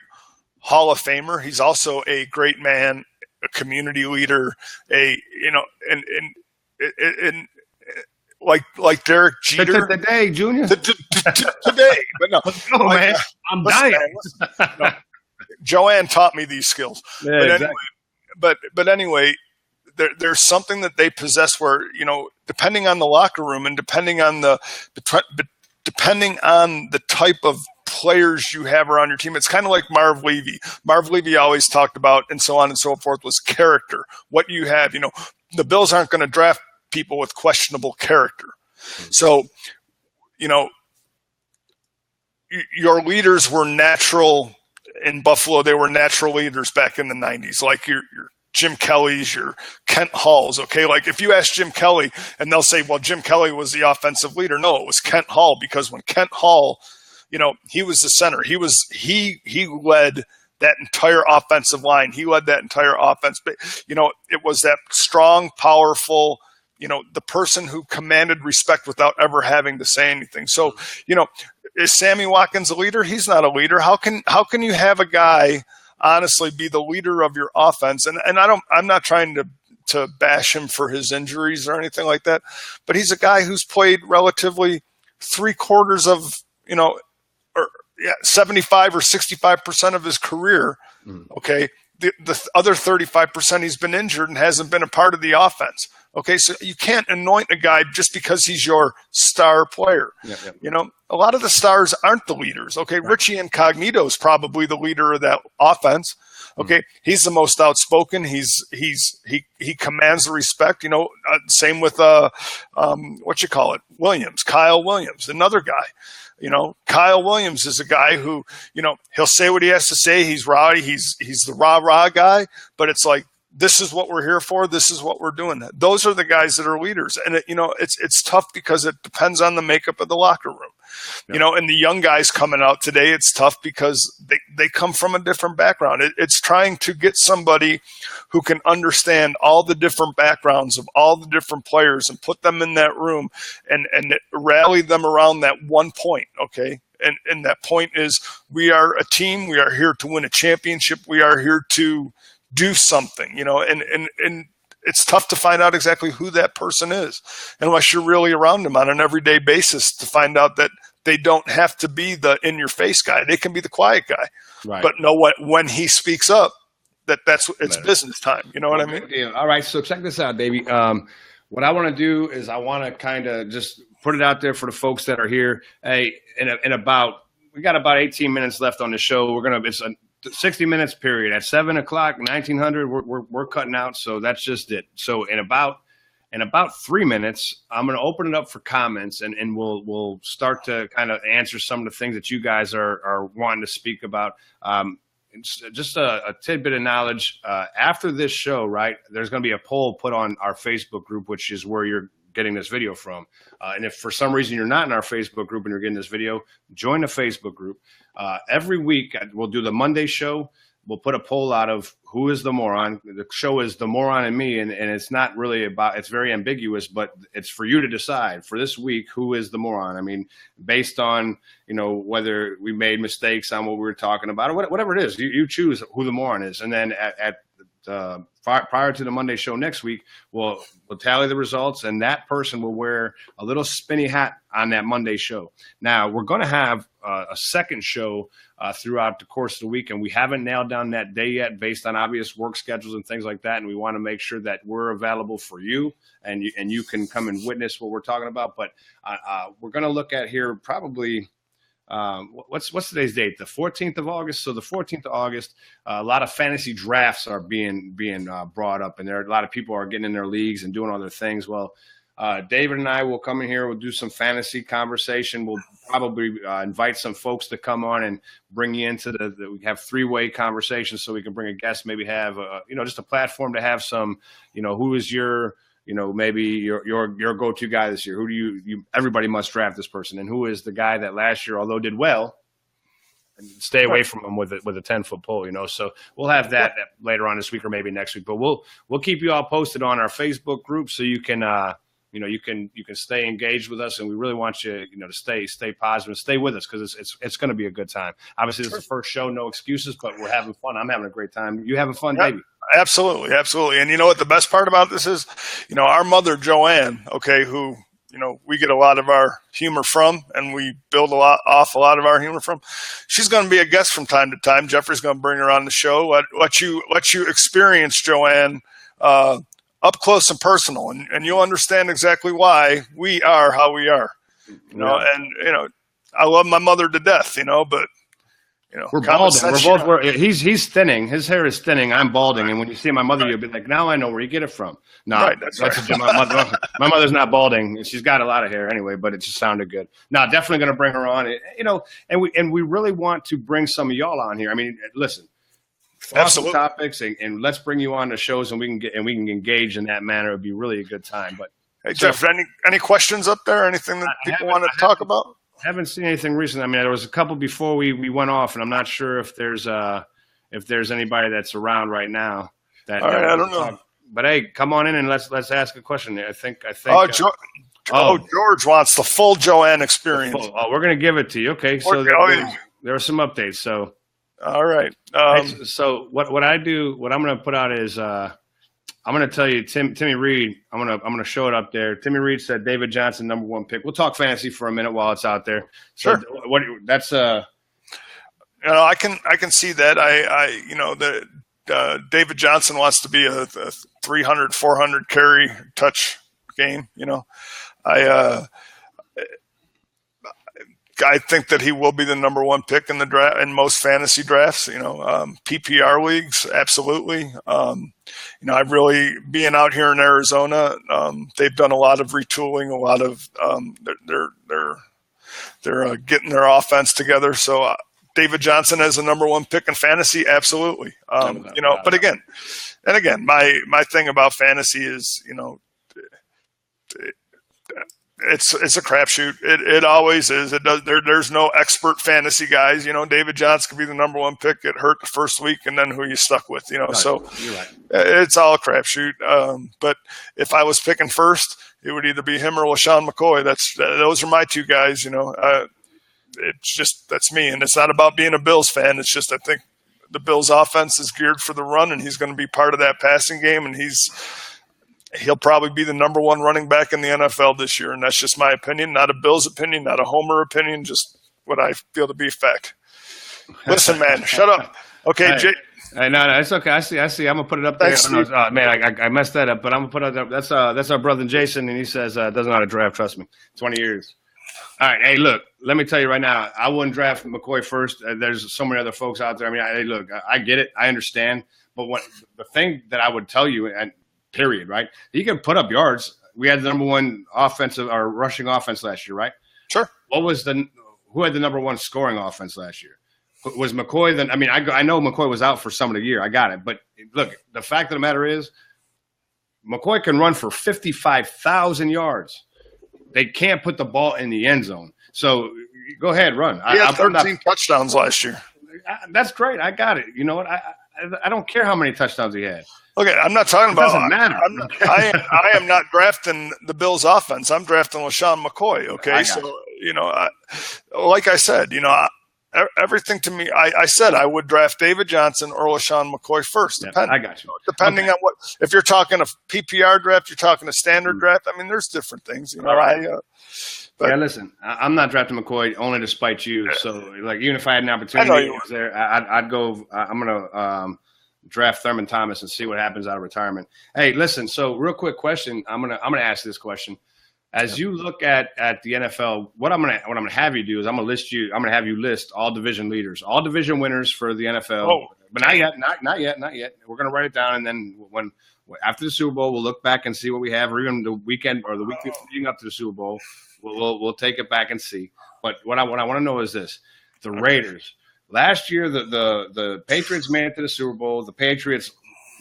[SPEAKER 2] Hall of Famer, he's also a great man, a community leader, like Derek Jeter
[SPEAKER 1] today, Junior.
[SPEAKER 2] Today, but no.
[SPEAKER 1] Let's go, man. I'm dying.
[SPEAKER 2] No. Joanne taught me these skills.
[SPEAKER 1] Yeah,
[SPEAKER 2] but anyway, there's something that they possess where, depending on the locker room and depending on depending on the type of players you have around your team, it's kind of like Marv Levy. Marv Levy always talked about, and so on and so forth, was character. What you have, the Bills aren't going to draft people with questionable character. So, your leaders were natural in Buffalo. They were natural leaders back in the 90s, like your Jim Kelly's, your Kent Hall's, okay? Like if you ask Jim Kelly and they'll say, well, Jim Kelly was the offensive leader. No, it was Kent Hall, because when Kent Hall, he was the center. He led that entire offensive line. He led that entire offense. But, it was that strong, powerful, the person who commanded respect without ever having to say anything. So, is Sammy Watkins a leader? He's not a leader. How can you have a guy honestly be the leader of your offense? And I'm not trying to bash him for his injuries or anything like that, but he's a guy who's played relatively 3/4 of, 75 or 65% of his career. Okay. The other 35% he's been injured and hasn't been a part of the offense. Okay, so you can't anoint a guy just because he's your star player.
[SPEAKER 1] Yep.
[SPEAKER 2] A lot of the stars aren't the leaders. Okay, right. Richie Incognito is probably the leader of that offense. Okay, he's the most outspoken. He commands the respect. Same with Williams, Kyle Williams, another guy. Kyle Williams is a guy who, he'll say what he has to say. He's rowdy. He's the rah guy, but it's like, this is what we're here for. This is what we're doing. Those are the guys that are leaders. And it's tough because it depends on the makeup of the locker room. Yep. And the young guys coming out today, it's tough because they come from a different background. It's trying to get somebody who can understand all the different backgrounds of all the different players and put them in that room and rally them around that one point. Okay. And that point is, we are a team. We are here to win a championship. We are here to do something, and it's tough to find out exactly who that person is unless you're really around them on an everyday basis to find out that they don't have to be the in-your-face guy. They can be the quiet guy,
[SPEAKER 1] right.
[SPEAKER 2] But know what, when he speaks up, it's business time. You know what I mean?
[SPEAKER 1] Yeah. All right. So check this out, baby. What I want to do is I want to kind of just put it out there for the folks that are here. Hey, we got about 18 minutes left on the show. It's a 60 minutes period. At 7 o'clock, 1900, we're cutting out. So that's just it. So in about 3 minutes, I'm going to open it up for comments, and we'll start to kind of answer some of the things that you guys are wanting to speak about. Just a tidbit of knowledge. After this show, right, there's going to be a poll put on our Facebook group, which is where you're getting this video from. And if for some reason you're not in our Facebook group and you're getting this video, join the Facebook group. Every week we'll do the Monday show. We'll put a poll out of who is the moron. The show is the Moron and Me, and it's not really it's very ambiguous, but it's for you to decide for this week who is the moron. I mean, based on whether we made mistakes on what we were talking about or whatever it is, you choose who the moron is, and then prior to the Monday show next week, we'll tally the results, and that person will wear a little spinny hat on that Monday show. Now, we're going to have a second show throughout the course of the week, and we haven't nailed down that day yet based on obvious work schedules and things like that, and we want to make sure that we're available for you, and you can come and witness what we're talking about. But we're going to look at here probably what's today's date? The 14th of August. So the 14th of August, a lot of fantasy drafts are being brought up, and there are a lot of people are getting in their leagues and doing other things. Well, David and I will come in here. We'll do some fantasy conversation. We'll probably invite some folks to come on and bring you into we have 3-way conversations, so we can bring a guest, maybe have just a platform to have some, who is your maybe your go-to guy this year. Who do you everybody must draft this person, and who is the guy that last year, although did well, and stay away from him with a 10-foot pole, So we'll have that later on this week or maybe next week. But we'll keep you all posted on our Facebook group, so you can you can stay engaged with us, and we really want you to stay positive and stay with us, because it's going to be a good time. Obviously, this is the first show, no excuses, but we're having fun. I'm having a great time. You having fun, baby?
[SPEAKER 2] Absolutely. And you know what the best part about this is? Our mother, Joanne, who, we get a lot of our humor from, and we build off a lot of our humor from. She's going to be a guest from time to time. Jeffrey's going to bring her on the show. Let you experience Joanne up close and personal, and you'll understand exactly why we are how we are. You know, and I love my mother to death. But
[SPEAKER 1] we're balding. He's thinning. His hair is thinning. I'm balding. And when you see my mother, you'll be like, now I know where you get it from. No,
[SPEAKER 2] right, that's right.
[SPEAKER 1] My mother's not balding. She's got a lot of hair anyway, but it just sounded good. No, definitely going to bring her on. And we really want to bring some of y'all on here. I mean, listen, awesome topics, and let's bring you on the shows, and we can engage in that manner. It'd be really a good time. But
[SPEAKER 2] hey, Jeff, any questions up there? Anything that people want to talk about?
[SPEAKER 1] Haven't seen anything recently. I mean, there was a couple before we went off, and I'm not sure if there's anybody that's around right now.
[SPEAKER 2] All right, I don't know.
[SPEAKER 1] But hey, come on in and let's ask a question. I think.
[SPEAKER 2] George wants the full Joanne experience.
[SPEAKER 1] We're gonna give it to you. Okay, so there are some updates. So
[SPEAKER 2] all right.
[SPEAKER 1] So what I'm gonna put out is I'm going to tell you, Timmy Reed. I'm going to show it up there. Timmy Reed said David Johnson #1 pick. We'll talk fantasy for a minute while it's out there. So
[SPEAKER 2] sure. I can see that. David Johnson wants to be a 300, 400 carry touch game. I think that he will be the #1 pick in the draft in most fantasy drafts. PPR leagues, absolutely. I really being out here in Arizona, they've done a lot of retooling, a lot of they're getting their offense together. So David Johnson as a #1 pick in fantasy, absolutely. But again, my thing about fantasy is it's a crapshoot. It always is. It does. There's no expert fantasy guys. David Johnson could be the #1 pick, get hurt the first week, and then who you stuck with.
[SPEAKER 1] Right.
[SPEAKER 2] So
[SPEAKER 1] you're right.
[SPEAKER 2] It's all a crapshoot. But if I was picking first, it would either be him or LaShawn McCoy. Those are my two guys. It's just that's me, and it's not about being a Bills fan. It's just I think the Bills' offense is geared for the run, and he's going to be part of that passing game, and he'll probably be the #1 running back in the NFL this year, and that's just my opinion, not a Bills opinion, not a Homer opinion, just what I feel to be fact. Listen, man, shut up. Okay,
[SPEAKER 1] hey,
[SPEAKER 2] Jay.
[SPEAKER 1] Hey, no, it's okay. I see. I'm gonna put it up there. I messed that up, but I'm gonna put it up. That's our brother Jason, and he says doesn't know how to draft. Trust me, 20 years. All right, hey, look, let me tell you right now, I wouldn't draft McCoy first. There's so many other folks out there. I mean, I get it, I understand, but the thing that I would tell you, and period, right? He can put up yards. We had the #1 offensive or rushing offense last year, right?
[SPEAKER 2] Sure.
[SPEAKER 1] Who had the #1 scoring offense last year? Was McCoy then? I mean, I know McCoy was out for some of the year. I got it. But look, the fact of the matter is McCoy can run for 55,000 yards. They can't put the ball in the end zone. So go ahead, run.
[SPEAKER 2] He had 13 touchdowns last year.
[SPEAKER 1] That's great. I got it. You know what? I don't care how many touchdowns he had.
[SPEAKER 2] Okay, I'm not talking about.
[SPEAKER 1] It doesn't matter.
[SPEAKER 2] I am not drafting the Bills' offense. I'm drafting LaShawn McCoy. Okay, like I said, everything to me. I said I would draft David Johnson or LaShawn McCoy first.
[SPEAKER 1] I got you.
[SPEAKER 2] Depending on what, if you're talking a PPR draft, you're talking a standard draft. I mean, there's different things.
[SPEAKER 1] All right. Listen, I'm not drafting McCoy only to spite you. So, like, even if I had an opportunity there, I'd go. I'm gonna draft Thurman Thomas and see what happens out of retirement. Hey, listen. So, real quick question. I'm gonna ask this question. As you look at the NFL, what I'm gonna have you do is I'm gonna have you list all division leaders, all division winners for the NFL.
[SPEAKER 2] Oh,
[SPEAKER 1] but not yet. We're gonna write it down, and then when after the Super Bowl, we'll look back and see what we have, or even the weekend or the week leading up to the Super Bowl. We'll take it back and see. But what I want to know is this: the Raiders. Last year, the Patriots made it to the Super Bowl. The Patriots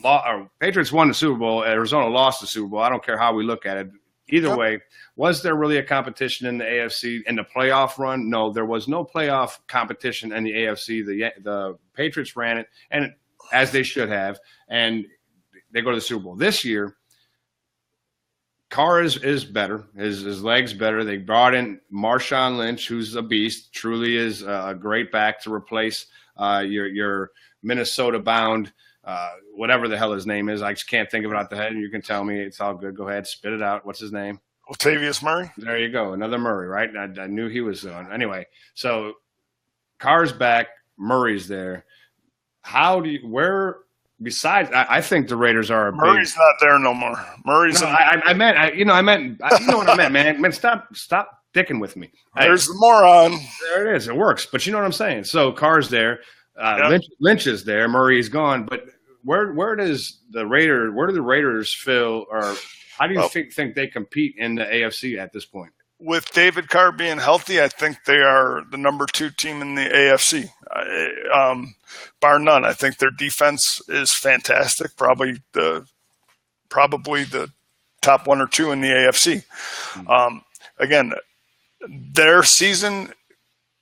[SPEAKER 1] won the Super Bowl. Arizona lost the Super Bowl. I don't care how we look at it. Either way, was there really a competition in the AFC in the playoff run? No, there was no playoff competition in the AFC. The Patriots ran it, and as they should have, and they go to the Super Bowl. This year, Carr is better. His leg's better. They brought in Marshawn Lynch, who's a beast. Truly is a great back to replace your Minnesota-bound whatever the hell his name is. I just can't think of it out the head. You can tell me. It's all good. Go ahead. Spit it out. What's his name?
[SPEAKER 2] Latavius Murray.
[SPEAKER 1] There you go. Another Murray, right? I knew he was on. Anyway, so Carr's back. Murray's there. Besides, I think the Raiders are
[SPEAKER 2] Murray's not there no more. Murray's.
[SPEAKER 1] No, I meant. You know what I meant, man. Man, stop sticking with me.
[SPEAKER 2] There's the moron.
[SPEAKER 1] There it is. It works. But you know what I'm saying? So Carr's there. Lynch is there. Murray's gone. But where do the Raiders feel, or how do you think they compete in the AFC at this point?
[SPEAKER 2] With David Carr being healthy, I think they are the number 2 team in the AFC, bar none. I think their defense is fantastic. Probably the top 1 or 2 in the AFC. Again,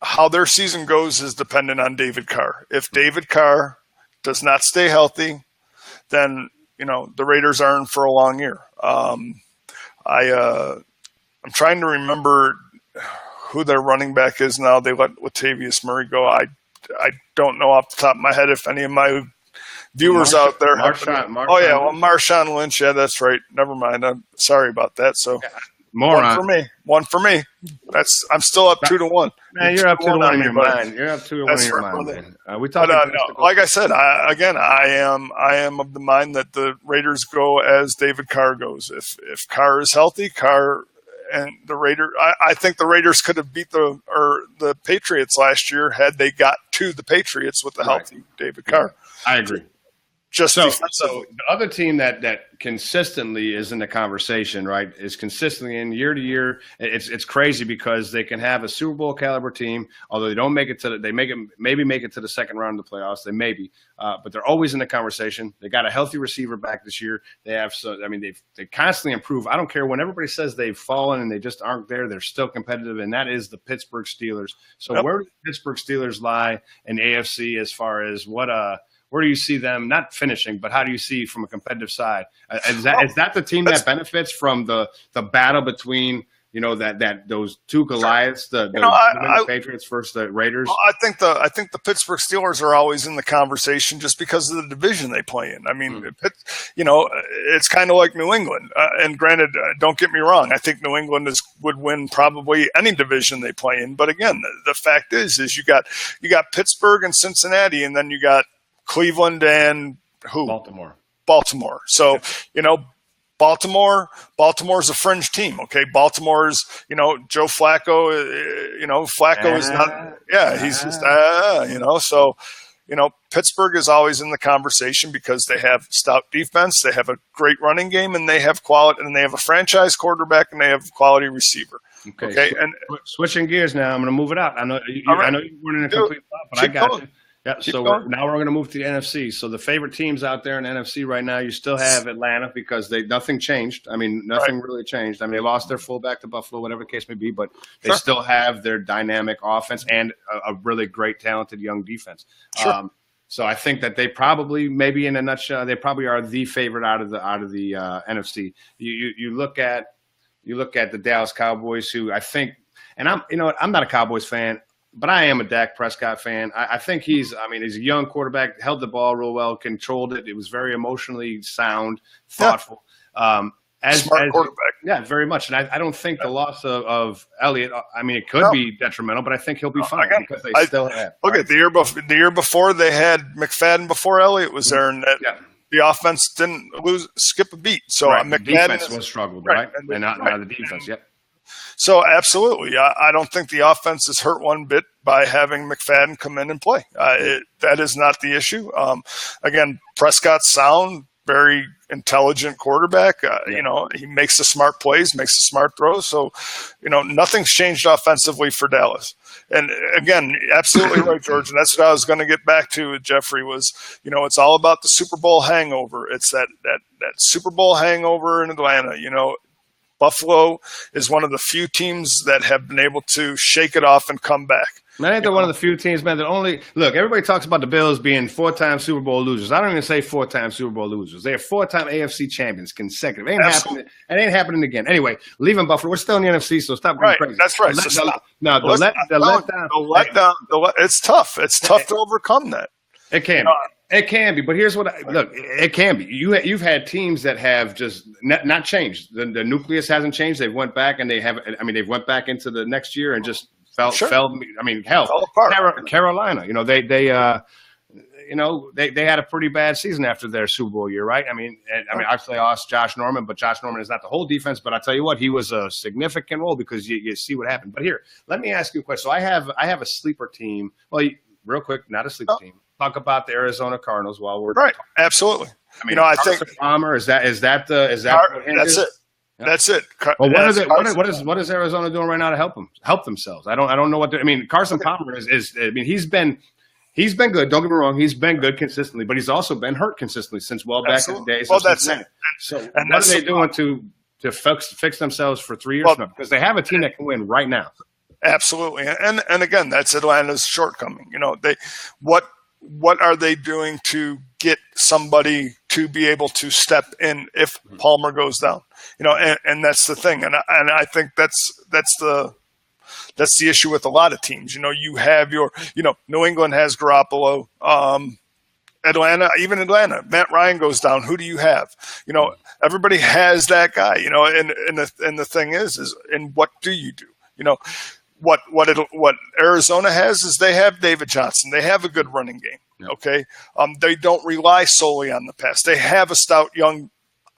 [SPEAKER 2] how their season goes is dependent on David Carr. If David Carr does not stay healthy, then the Raiders are in for a long year. I'm trying to remember who their running back is now. They let Latavius Murray go. I don't know off the top of my head if any of my viewers out there. Marshawn Lynch. Yeah, that's right. Never mind. I'm sorry about that. So one for me. I'm still up 2-1.
[SPEAKER 1] Man, you're up 2-1 in your mind. You're up 2-1 in your mind. We talked
[SPEAKER 2] like I said, I am of the mind that the Raiders go as David Carr goes. If Carr is healthy, and the Raiders, I think the Raiders could have beat the Patriots last year had they got to the Patriots with the healthy David Carr.
[SPEAKER 1] I agree. So the other team that consistently is in the conversation, right, is consistently in year to year. It's crazy because they can have a Super Bowl caliber team, although they don't make it to maybe make it to the second round of the playoffs. But they're always in the conversation. They got a healthy receiver back this year. They constantly improve. I don't care when everybody says they've fallen and they just aren't there. They're still competitive, and that is the Pittsburgh Steelers. So where do the Pittsburgh Steelers lie in the AFC as far as where do you see them not finishing, but how do you see from a competitive side? Is that the team that benefits from the battle between those two Goliaths, the Patriots versus the Raiders?
[SPEAKER 2] Well, I think the Pittsburgh Steelers are always in the conversation just because of the division they play in. I mean, it's kind of like New England. And granted, don't get me wrong, I think New England would win probably any division they play in. But again, the fact is you got Pittsburgh and Cincinnati, and then you got Cleveland and who? Baltimore. So, Baltimore's a fringe team. Okay. Baltimore's, Joe Flacco, Flacco is not, he's just, so, Pittsburgh is always in the conversation because they have stout defense. They have a great running game, and they have quality, and they have a franchise quarterback, and they have a quality receiver. Okay. And
[SPEAKER 1] switching gears now, I'm going to move it out. I know you weren't in a complete thought, but I got you. Yeah, so now we're going to move to the NFC. So the favorite teams out there in the NFC right now, you still have Atlanta because nothing changed. I mean, nothing really changed. I mean, they lost their fullback to Buffalo, whatever the case may be, but they still have their dynamic offense and a really great, talented young defense. Sure. So I think that they probably, maybe in a nutshell, they probably are the favorite out of the NFC. You look at the Dallas Cowboys, who I think, and I'm not a Cowboys fan, but I am a Dak Prescott fan. I think he's a young quarterback, held the ball real well, controlled it. It was very emotionally sound, thoughtful.
[SPEAKER 2] Smart quarterback.
[SPEAKER 1] Yeah, very much. And I don't think the loss of Elliott, it could be detrimental, but I think he'll be fine because they still have.
[SPEAKER 2] Look at the year before they had McFadden before Elliott was there, and the offense didn't skip a beat. So
[SPEAKER 1] the defense was struggled, right? And not the defense,
[SPEAKER 2] So absolutely, I don't think the offense is hurt one bit by having McFadden come in and play. That is not the issue. Again, Prescott's sound, very intelligent quarterback. He makes the smart plays, makes the smart throws. So, nothing's changed offensively for Dallas. And again, absolutely right, George. And that's what I was going to get back to with Jeffrey was, it's all about the Super Bowl hangover. It's that Super Bowl hangover in Atlanta. Buffalo is one of the few teams that have been able to shake it off and come back.
[SPEAKER 1] I think they're one of the few teams, man, that everybody talks about the Bills being 4-time Super Bowl losers. I don't even say 4-time Super Bowl losers. They are 4-time AFC champions consecutive. It ain't happening again. Anyway, leaving Buffalo. We're still in the NFC, so stop going crazy.
[SPEAKER 2] That's right. The letdown. It's tough. It's tough to overcome that.
[SPEAKER 1] It can. It can be, but here's what it can be. You've had teams that have just not changed. The nucleus hasn't changed. They've went back and they've went back into the next year and just fell apart. Carolina, they had a pretty bad season after their Super Bowl year, right? I mean, obviously I lost Josh Norman, but Josh Norman is not the whole defense. But I tell you what, he was a significant role because you see what happened. But here, let me ask you a question. So I have a sleeper team. Well, real quick, not a sleeper team. Talk about the Arizona Cardinals while we're
[SPEAKER 2] right. Absolutely.
[SPEAKER 1] I mean, I think Palmer is that
[SPEAKER 2] that's it. Yeah. That's it.
[SPEAKER 1] Well, what is Arizona doing right now to help themselves? I don't know what they're. I mean, Carson Palmer is. I mean, he's been good. Don't get me wrong. He's been good consistently, but he's also been hurt consistently since back in the day.
[SPEAKER 2] Well, that's it.
[SPEAKER 1] So what are they doing to fix themselves for 3 years from now? Because they have a team that can win right now.
[SPEAKER 2] Absolutely, and again, that's Atlanta's shortcoming. What are they doing to get somebody to be able to step in if Palmer goes down? And that's the thing, and I think that's the issue with a lot of teams. You have New England has Garoppolo, Atlanta, Matt Ryan goes down. Who do you have? Everybody has that guy. And the thing is and what do you do? What Arizona has is they have David Johnson. They have a good running game. Yep. Okay, they don't rely solely on the pass. They have a stout, young,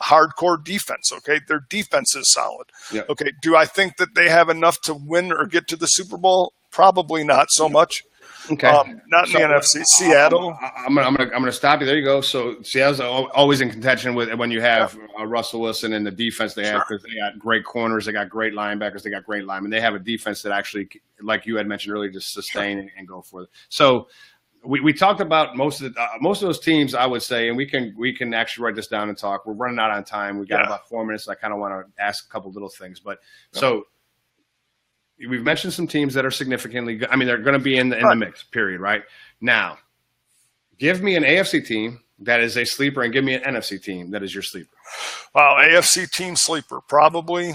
[SPEAKER 2] hardcore defense. Okay, their defense is solid. Yep. Okay, do I think that they have enough to win or get to the Super Bowl? Probably not so much.
[SPEAKER 1] Okay,
[SPEAKER 2] not in the NFC. Seattle.
[SPEAKER 1] I'm gonna stop you. There you go. So Seattle's always in contention when you have Russell Wilson and the defense they have, because they got great corners, they got great linebackers, they got great linemen. They have a defense that actually, like you had mentioned earlier, just sustain and go for it. So we talked about most of those teams, I would say, and we can actually write this down and talk. We're running out on time. We got about 4 minutes. I kind of want to ask a couple little things, but so. We've mentioned some teams that are significantly good. I mean, they're going to be in the mix, period, right? Now, give me an AFC team that is a sleeper and give me an NFC team that is your sleeper.
[SPEAKER 2] Wow, AFC team sleeper, probably.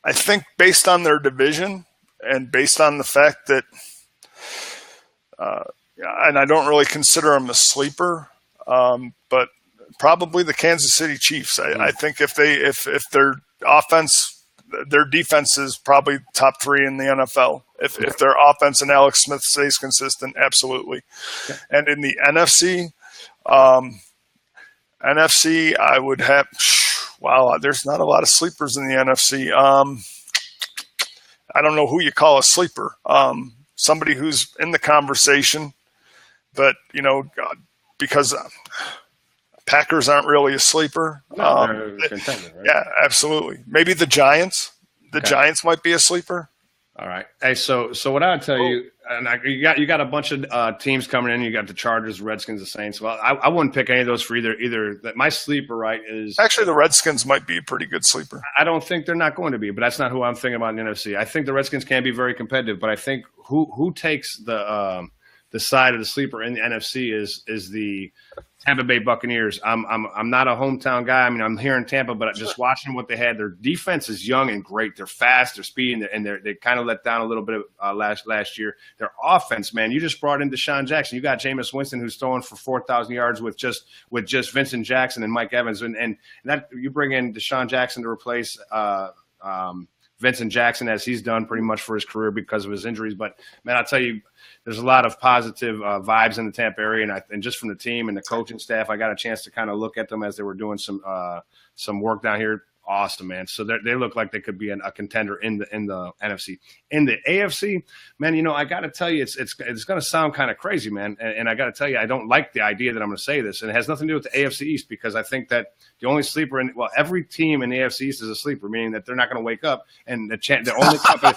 [SPEAKER 2] I think based on their division and based on the fact that and I don't really consider them a sleeper, but probably the Kansas City Chiefs. I think if their offense, their defense is probably top 3 in the NFL. If their offense and Alex Smith stays consistent, absolutely. Okay. And in the NFC, I would have. Wow, there's not a lot of sleepers in the NFC. I don't know who you call a sleeper. Somebody who's in the conversation, but because. Packers aren't really a sleeper.
[SPEAKER 1] They're a contender, right?
[SPEAKER 2] Yeah, absolutely. Maybe the Giants. The Giants might be a sleeper.
[SPEAKER 1] All right. Hey, so what I would tell you, and you got a bunch of teams coming in. You got the Chargers, Redskins, the Saints. Well, I wouldn't pick any of those for either. My sleeper, right, is
[SPEAKER 2] actually the Redskins might be a pretty good sleeper.
[SPEAKER 1] I don't think they're not going to be, but that's not who I'm thinking about in the NFC. I think the Redskins can be very competitive, but I think who takes the side of the sleeper in the NFC is the Tampa Bay Buccaneers. I'm not a hometown guy. I mean, I'm here in Tampa, but just watching what they had, their defense is young and great. They're fast, they're speedy, and they kind of let down a little bit last year. Their offense, man, you just brought in Deshaun Jackson. You got Jameis Winston, who's throwing for 4,000 yards with just Vincent Jackson and Mike Evans, and that you bring in Deshaun Jackson to replace Vincent Jackson, as he's done pretty much for his career because of his injuries. But man, I'll tell you, there's a lot of positive vibes in the Tampa area, and just from the team and the coaching staff, I got a chance to kind of look at them as they were doing some work down here. Awesome, man. So they look like they could be a contender in the NFC. In the AFC, man, I got to tell you, it's going to sound kind of crazy, man. And I got to tell you, I don't like the idea that I'm going to say this, and it has nothing to do with the AFC East, because I think that the only sleeper every team in the AFC East is a sleeper, meaning that they're not going to wake up and the only company,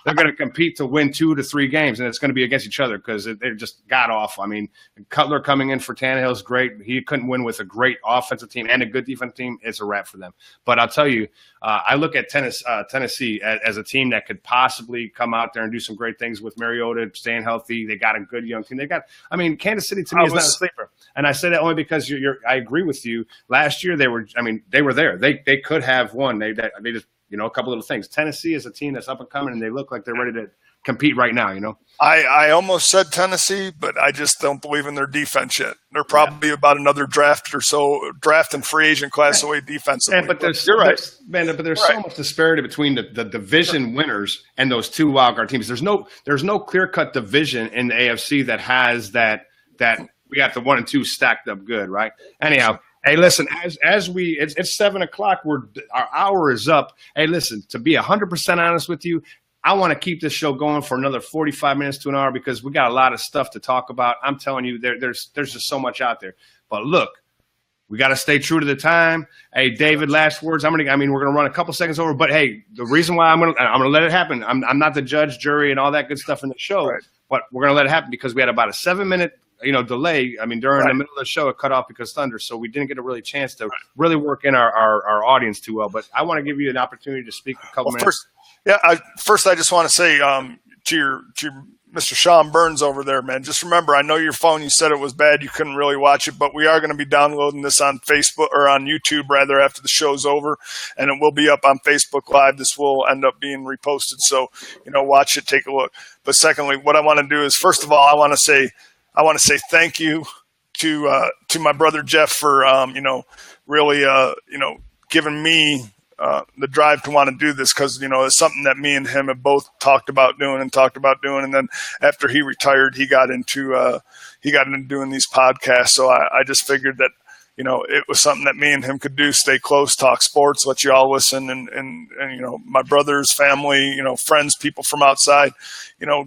[SPEAKER 1] they're going to compete to win 2 to 3 games, and it's going to be against each other because they're just god awful. I mean, Cutler coming in for Tannehill is great. He couldn't win with a great offensive team and a good defensive team. It's a wrap for them. But I'll tell you, I look at Tennessee as a team that could possibly come out there and do some great things with Mariota staying healthy. They got a good young team. Kansas City to me is not a sleeper, and I say that only because I agree with you. Last year they were there. They could have won. They just a couple little things. Tennessee is a team that's up and coming, and they look like they're ready compete right now. You know.
[SPEAKER 2] I almost said Tennessee, but I just don't believe in their defense yet. They're probably about another draft and free agent class away defensively.
[SPEAKER 1] Yeah, but
[SPEAKER 2] you're right,
[SPEAKER 1] man. But there's so much disparity between the division winners and those two wildcard teams. There's no clear cut division in the AFC that has that we got the 1 and 2 stacked up good, right? Anyhow. Hey, listen, it's 7:00. Our hour is up. Hey, listen, to be 100% honest with you, I want to keep this show going for another 45 minutes to an hour because we got a lot of stuff to talk about. I'm telling you, there's just so much out there. But look, we got to stay true to the time. Hey, David, last words. We're gonna run a couple seconds over, but hey, the reason why I'm gonna let it happen. I'm not the judge, jury, and all that good stuff in the show, but we're gonna let it happen because we had about a 7-minute delay. During the middle of the show, it cut off because thunder, so we didn't get a really chance to really work in our audience too well. But I want to give you an opportunity to speak a couple minutes.
[SPEAKER 2] First, I just want to say to your Mr. Sean Burns over there, man, just remember, I know your phone, you said it was bad, you couldn't really watch it, but we are going to be downloading this on Facebook or on YouTube rather after the show's over, and it will be up on Facebook Live. This will end up being reposted, so watch it, take a look. But secondly, what I want to do is, first of all, I want to say thank you to my brother Jeff for really giving me the drive to want to do this because it's something that me and him have both talked about doing, and then after he retired, he got into doing these podcasts. So I just figured that it was something that me and him could do, stay close, talk sports, let you all listen, and my brother's family, friends, people from outside,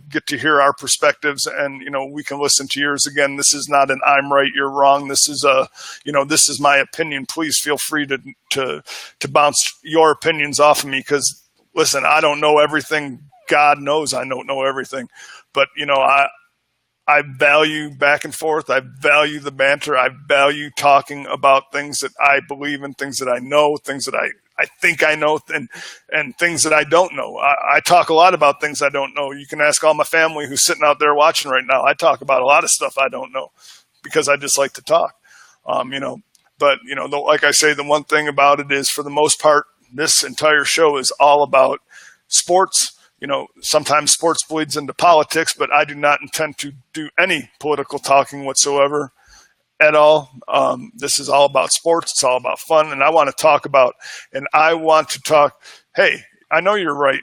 [SPEAKER 2] get to hear our perspectives, and we can listen to yours. Again, this is not an I'm right, you're wrong. This is this is my opinion. Please feel free to bounce your opinions off of me because listen, I don't know everything. God knows I don't know everything, but I value back and forth. I value the banter. I value talking about things that I believe in, things that I know, things that I think I know, and things that I don't know. I talk a lot about things I don't know. You can ask all my family who's sitting out there watching right now. I talk about a lot of stuff I don't know because I just like to talk. But like I say, the one thing about it is, for the most part, this entire show is all about sports. Sometimes sports bleeds into politics, but I do not intend to do any political talking whatsoever at all. This is all about sports. It's all about fun. And I want to talk, hey, I know you're right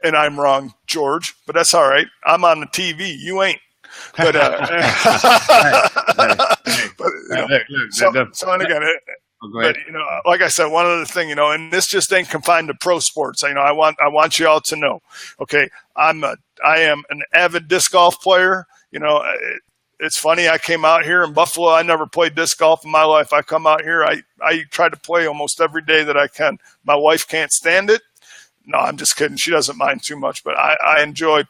[SPEAKER 2] and I'm wrong, George, but that's all right. I'm on the TV. You ain't. But, and again, but like I said, one other thing, and this just ain't confined to pro sports. I want you all to know. Okay, I am an avid disc golf player. It's funny. I came out here in Buffalo. I never played disc golf in my life. I come out here. I try to play almost every day that I can. My wife can't stand it. No, I'm just kidding. She doesn't mind too much, but I enjoy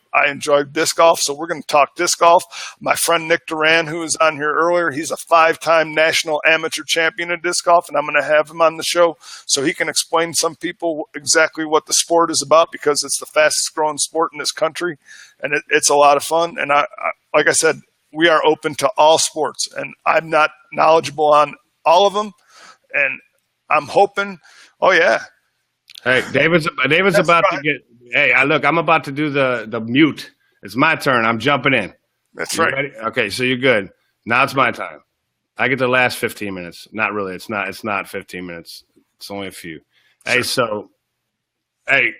[SPEAKER 2] disc golf. So we're going to talk disc golf. My friend Nick Duran, who was on here earlier, he's a 5-time national amateur champion of disc golf, and I'm going to have him on the show so he can explain to some people exactly what the sport is about because it's the fastest growing sport in this country, and it's a lot of fun. And I like I said, we are open to all sports, and I'm not knowledgeable on all of them, and I'm hoping. Oh yeah.
[SPEAKER 1] Hey, David's about to get. Hey, look, I'm about to do the mute. It's my turn. I'm jumping in.
[SPEAKER 2] That's right.
[SPEAKER 1] Ready? Okay, so you're good. Now it's my time. I get the last 15 minutes. Not really. It's not 15 minutes. It's only a few. Sure. Hey,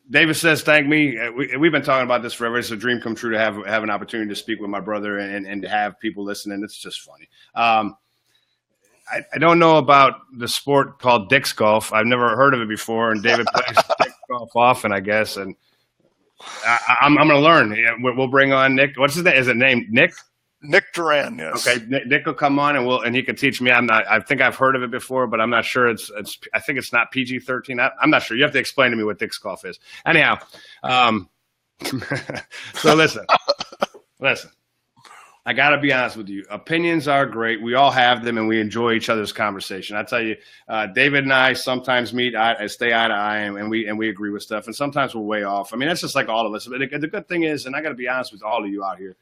[SPEAKER 1] David says thank me. We've been talking about this forever. It's a dream come true to have an opportunity to speak with my brother and to have people listening. It's just funny. I don't know about the sport called disc golf. I've never heard of it before, and David plays disc golf often, I guess. And I'm going to learn. We'll bring on Nick. What's his name? Is it named Nick?
[SPEAKER 2] Nick Duran, yes.
[SPEAKER 1] Okay, Nick will come on and he can teach me. I think I've heard of it before, but I'm not sure. I think it's not PG-13. I'm not sure. You have to explain to me what disc golf is. Anyhow, so listen. I got to be honest with you. Opinions are great. We all have them, and we enjoy each other's conversation. I tell you, David and I sometimes meet, stay eye to eye, and we agree with stuff, and sometimes we're way off. I mean, that's just like all of us. But the good thing is, and I got to be honest with all of you out here,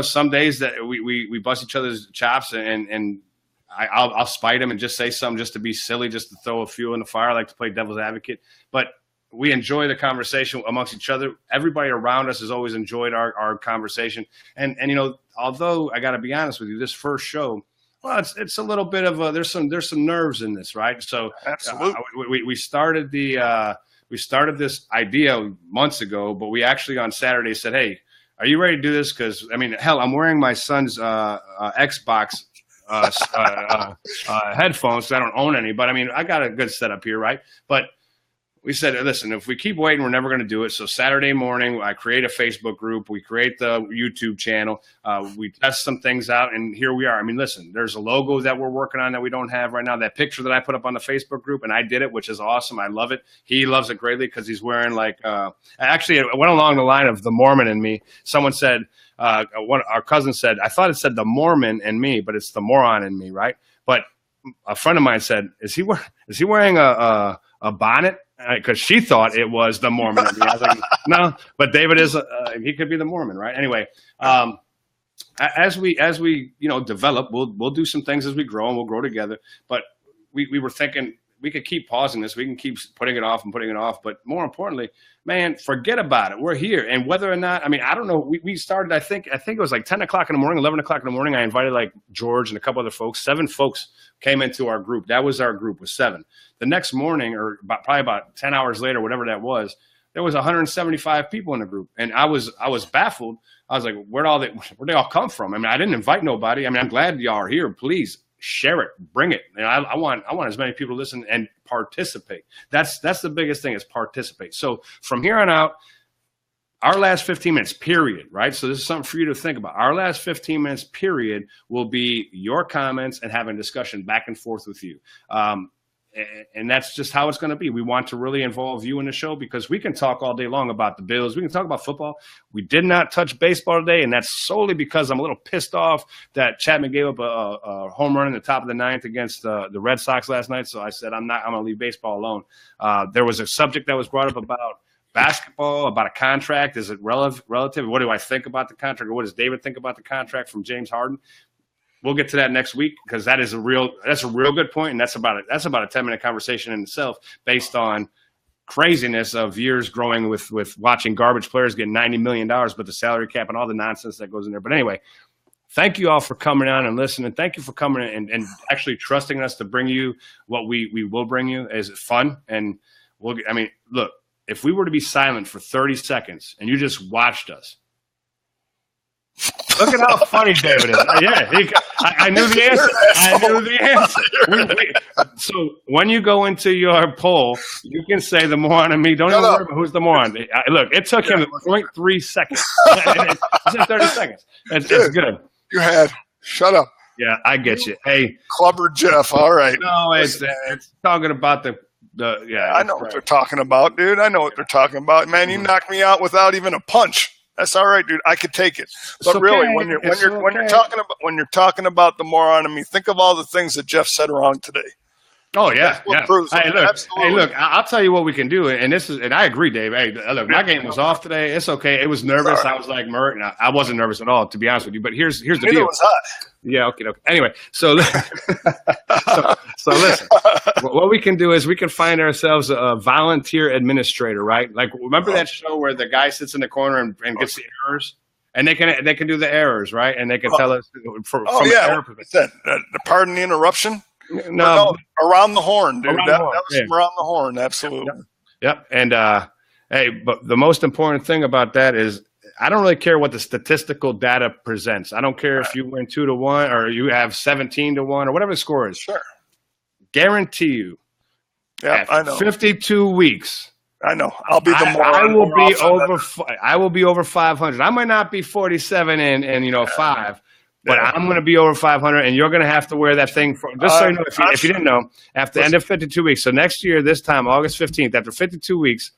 [SPEAKER 1] some days that we bust each other's chops, and I'll spite them and just say something just to be silly, just to throw a fuel in the fire. I like to play devil's advocate. But we enjoy the conversation amongst each other. Everybody around us has always enjoyed our conversation. And although I got to be honest with you, this first show, well, it's a little bit of there's some nerves in this, right? So
[SPEAKER 2] absolutely,
[SPEAKER 1] we started this idea months ago, but we actually on Saturday said, hey, are you ready to do this? Because I mean, hell, I'm wearing my son's Xbox headphones. So I don't own any, but I mean, I got a good setup here, right? But we said, listen, if we keep waiting, we're never going to do it. So Saturday morning, I create a Facebook group. We create the YouTube channel. We test some things out, and here we are. I mean, listen, there's a logo that we're working on that we don't have right now. That picture that I put up on the Facebook group, and I did it, which is awesome. I love it. He loves it greatly because he's wearing actually, it went along the line of the Moron and Me. Someone said, our cousin said, I thought it said the Mormon and Me, but it's the Moron and Me, right? But a friend of mine said, is he wearing a bonnet? Because she thought it was the Mormon. I was like, no, but David is. He could be the Mormon, right? Anyway, as we develop, we'll do some things as we grow, and we'll grow together. But we were thinking we could keep pausing this. We can keep putting it off and putting it off. But more importantly, man, forget about it. We're here, and whether or not, I mean, I don't know. We started. I think it was like 10 o'clock in the morning, 11 o'clock in the morning. I invited like George and a couple other folks. 7 folks came into our group. That was our group, was 7. The next morning, or probably about 10 hours later, whatever that was, there was 175 people in the group, and I was baffled. I was like, where'd they all come from? I mean, I didn't invite nobody. I mean, I'm glad y'all are here. Please share it, bring it. And I want as many people to listen and participate. That's the biggest thing, is participate. So from here on out, our last 15 minutes, period, right? So this is something for you to think about. Our last 15 minutes, period, will be your comments and having a discussion back and forth with you. And that's just how it's going to be. We want to really involve you in the show, because we can talk all day long about the Bills. We can talk about football. We did not touch baseball today, and that's solely because I'm a little pissed off that Chapman gave up a home run in the top of the 9th against the Red Sox last night. So I said, I'm going to leave baseball alone. There was a subject that was brought up about basketball, about a contract. Is it relative? What do I think about the contract? Or what does David think about the contract from James Harden? We'll get to that next week, because that's a real good point, and that's about a 10-minute conversation in itself, based on craziness of years growing with watching garbage players get $90 million, but the salary cap and all the nonsense that goes in there. But anyway, thank you all for coming on and listening. Thank you for coming in and actually trusting us to bring you what we will bring you. Is fun, and look, if we were to be silent for 30 seconds and you just watched us. Look at how funny David is. Yeah, I knew the answer. So when you go into your poll, you can say the Moron and Me. Don't even worry about who's the Moron. Look, it took him 0.3 seconds. It's in 30 seconds. It's good.
[SPEAKER 2] You had. Shut up.
[SPEAKER 1] Yeah, I get you. Hey,
[SPEAKER 2] Clubber Jeff. All right.
[SPEAKER 1] No, it's talking about
[SPEAKER 2] I know what they're talking about, dude. I know what they're talking about. Man, you knocked me out without even a punch. That's all right, dude. I could take it. But really, when you're talking about the Moron and Me, think of all the things that Jeff said wrong today.
[SPEAKER 1] Oh yeah. Hey, look, I'll tell you what we can do, and I agree, Dave. Hey, look, my game was off today. It's okay. It was nervous. Right. I was like, I wasn't nervous at all, to be honest with you. But here's the deal.
[SPEAKER 2] Was hot.
[SPEAKER 1] Yeah. Okay. Anyway, so listen. What we can do is we can find ourselves a volunteer administrator, right? Like, remember that show where the guy sits in the corner and gets the errors, and they can do the errors, right? And they can tell us from the error perspective.
[SPEAKER 2] Pardon the interruption.
[SPEAKER 1] No,
[SPEAKER 2] around the horn, dude. That was around the horn, absolutely.
[SPEAKER 1] Yep. And but the most important thing about that is, I don't really care what the statistical data presents. I don't care if you win 2-1 or you have 17-1 or whatever the score is.
[SPEAKER 2] Sure.
[SPEAKER 1] Guarantee you.
[SPEAKER 2] Yeah, I know.
[SPEAKER 1] 52 weeks.
[SPEAKER 2] I know. I'll be the
[SPEAKER 1] I will be over 500. I might not be 47 and 5. But I'm going to be over 500, and you're going to have to wear that thing. Just so you know, if you didn't know, after the end of 52 weeks, so next year, this time, August 15th, after 52 weeks,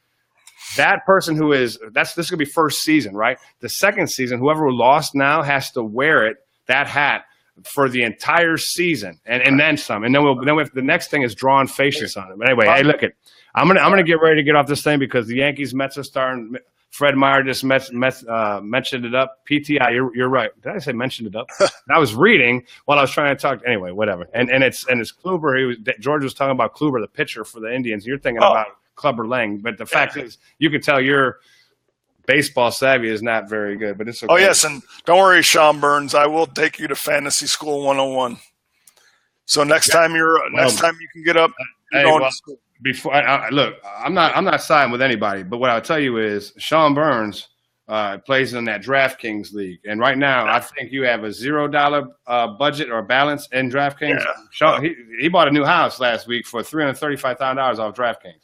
[SPEAKER 1] that person this is going to be first season, right? The second season, whoever lost now has to wear that hat for the entire season, and then some. And then the next thing is drawing faces on it. But anyway, hey, look I'm gonna get ready to get off this thing, because the Yankees, Mets are starting. Fred Meyer just mentioned it up. PTI, you're right. Did I say mentioned it up? I was reading while I was trying to talk. Anyway, whatever. And it's Kluber. George was talking about Kluber, the pitcher for the Indians. You're thinking about Clubber Lang. But the fact is, you can tell your baseball savvy is not very good. But it's okay.
[SPEAKER 2] Oh yes, and don't worry, Sean Burns. I will take you to Fantasy School 101. So next time you can get up.
[SPEAKER 1] Before look, I'm not siding with anybody, but what I'll tell you is Sean Burns plays in that DraftKings league, and right now I think you have a $0 budget or balance in DraftKings.
[SPEAKER 2] Yeah.
[SPEAKER 1] Sean, he bought a new house last week for $335,000 off DraftKings.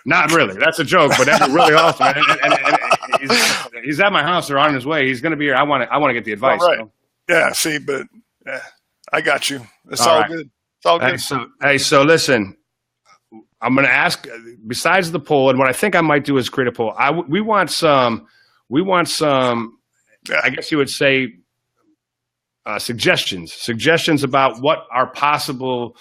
[SPEAKER 1] Not really, that's a joke, but that's really awesome. And he's at my house or on his way. He's going to be here. I want to get the advice.
[SPEAKER 2] Right.
[SPEAKER 1] So.
[SPEAKER 2] Yeah. See, but I got you. It's all good. It's all good.
[SPEAKER 1] So listen. I'm going to ask, besides the poll, and what I think I might do is create a poll. We want some, I guess you would say, suggestions about what our possible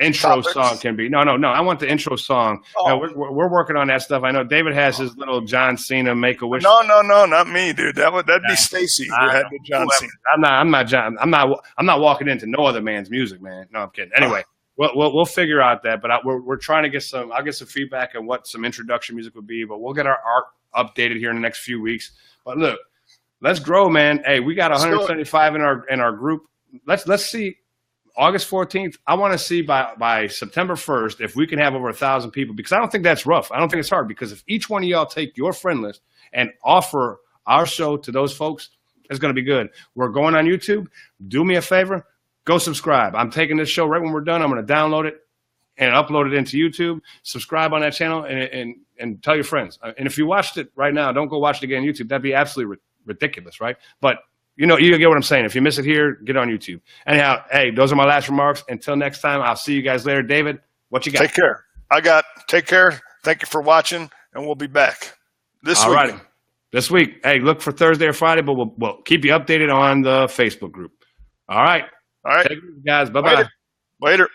[SPEAKER 1] intro song can be. No. I want the intro song.
[SPEAKER 2] Oh.
[SPEAKER 1] We're working on that stuff. I know David has his little John Cena Make-A-Wish.
[SPEAKER 2] No, not me, dude. That'd be Stacy who had the John Cena.
[SPEAKER 1] I'm not John. I'm not walking into no other man's music, man. No, I'm kidding. Anyway. We'll figure out that, but we're trying to get some. I'll get some feedback on what some introduction music would be, but we'll get our art updated here in the next few weeks. But look, let's grow, man. Hey, we got 175 in our group. Let's see. August 14th. I want to see by September 1st if we can have over 1,000 people, because I don't think that's rough. I don't think it's hard, because if each one of y'all take your friend list and offer our show to those folks, it's going to be good. We're going on YouTube. Do me a favor. Go subscribe. I'm taking this show right when we're done. I'm going to download it and upload it into YouTube. Subscribe on that channel and tell your friends. And if you watched it right now, don't go watch it again on YouTube. That'd be absolutely ridiculous, right? But you get what I'm saying. If you miss it here, get on YouTube. Anyhow, hey, those are my last remarks. Until next time, I'll see you guys later. David, what you got?
[SPEAKER 2] Take care. Take care. Thank you for watching, and we'll be back this week.
[SPEAKER 1] All right. This week. Hey, look for Thursday or Friday, but we'll keep you updated on the Facebook group. All right.
[SPEAKER 2] All right.
[SPEAKER 1] Take care, guys. Bye-bye.
[SPEAKER 2] Later.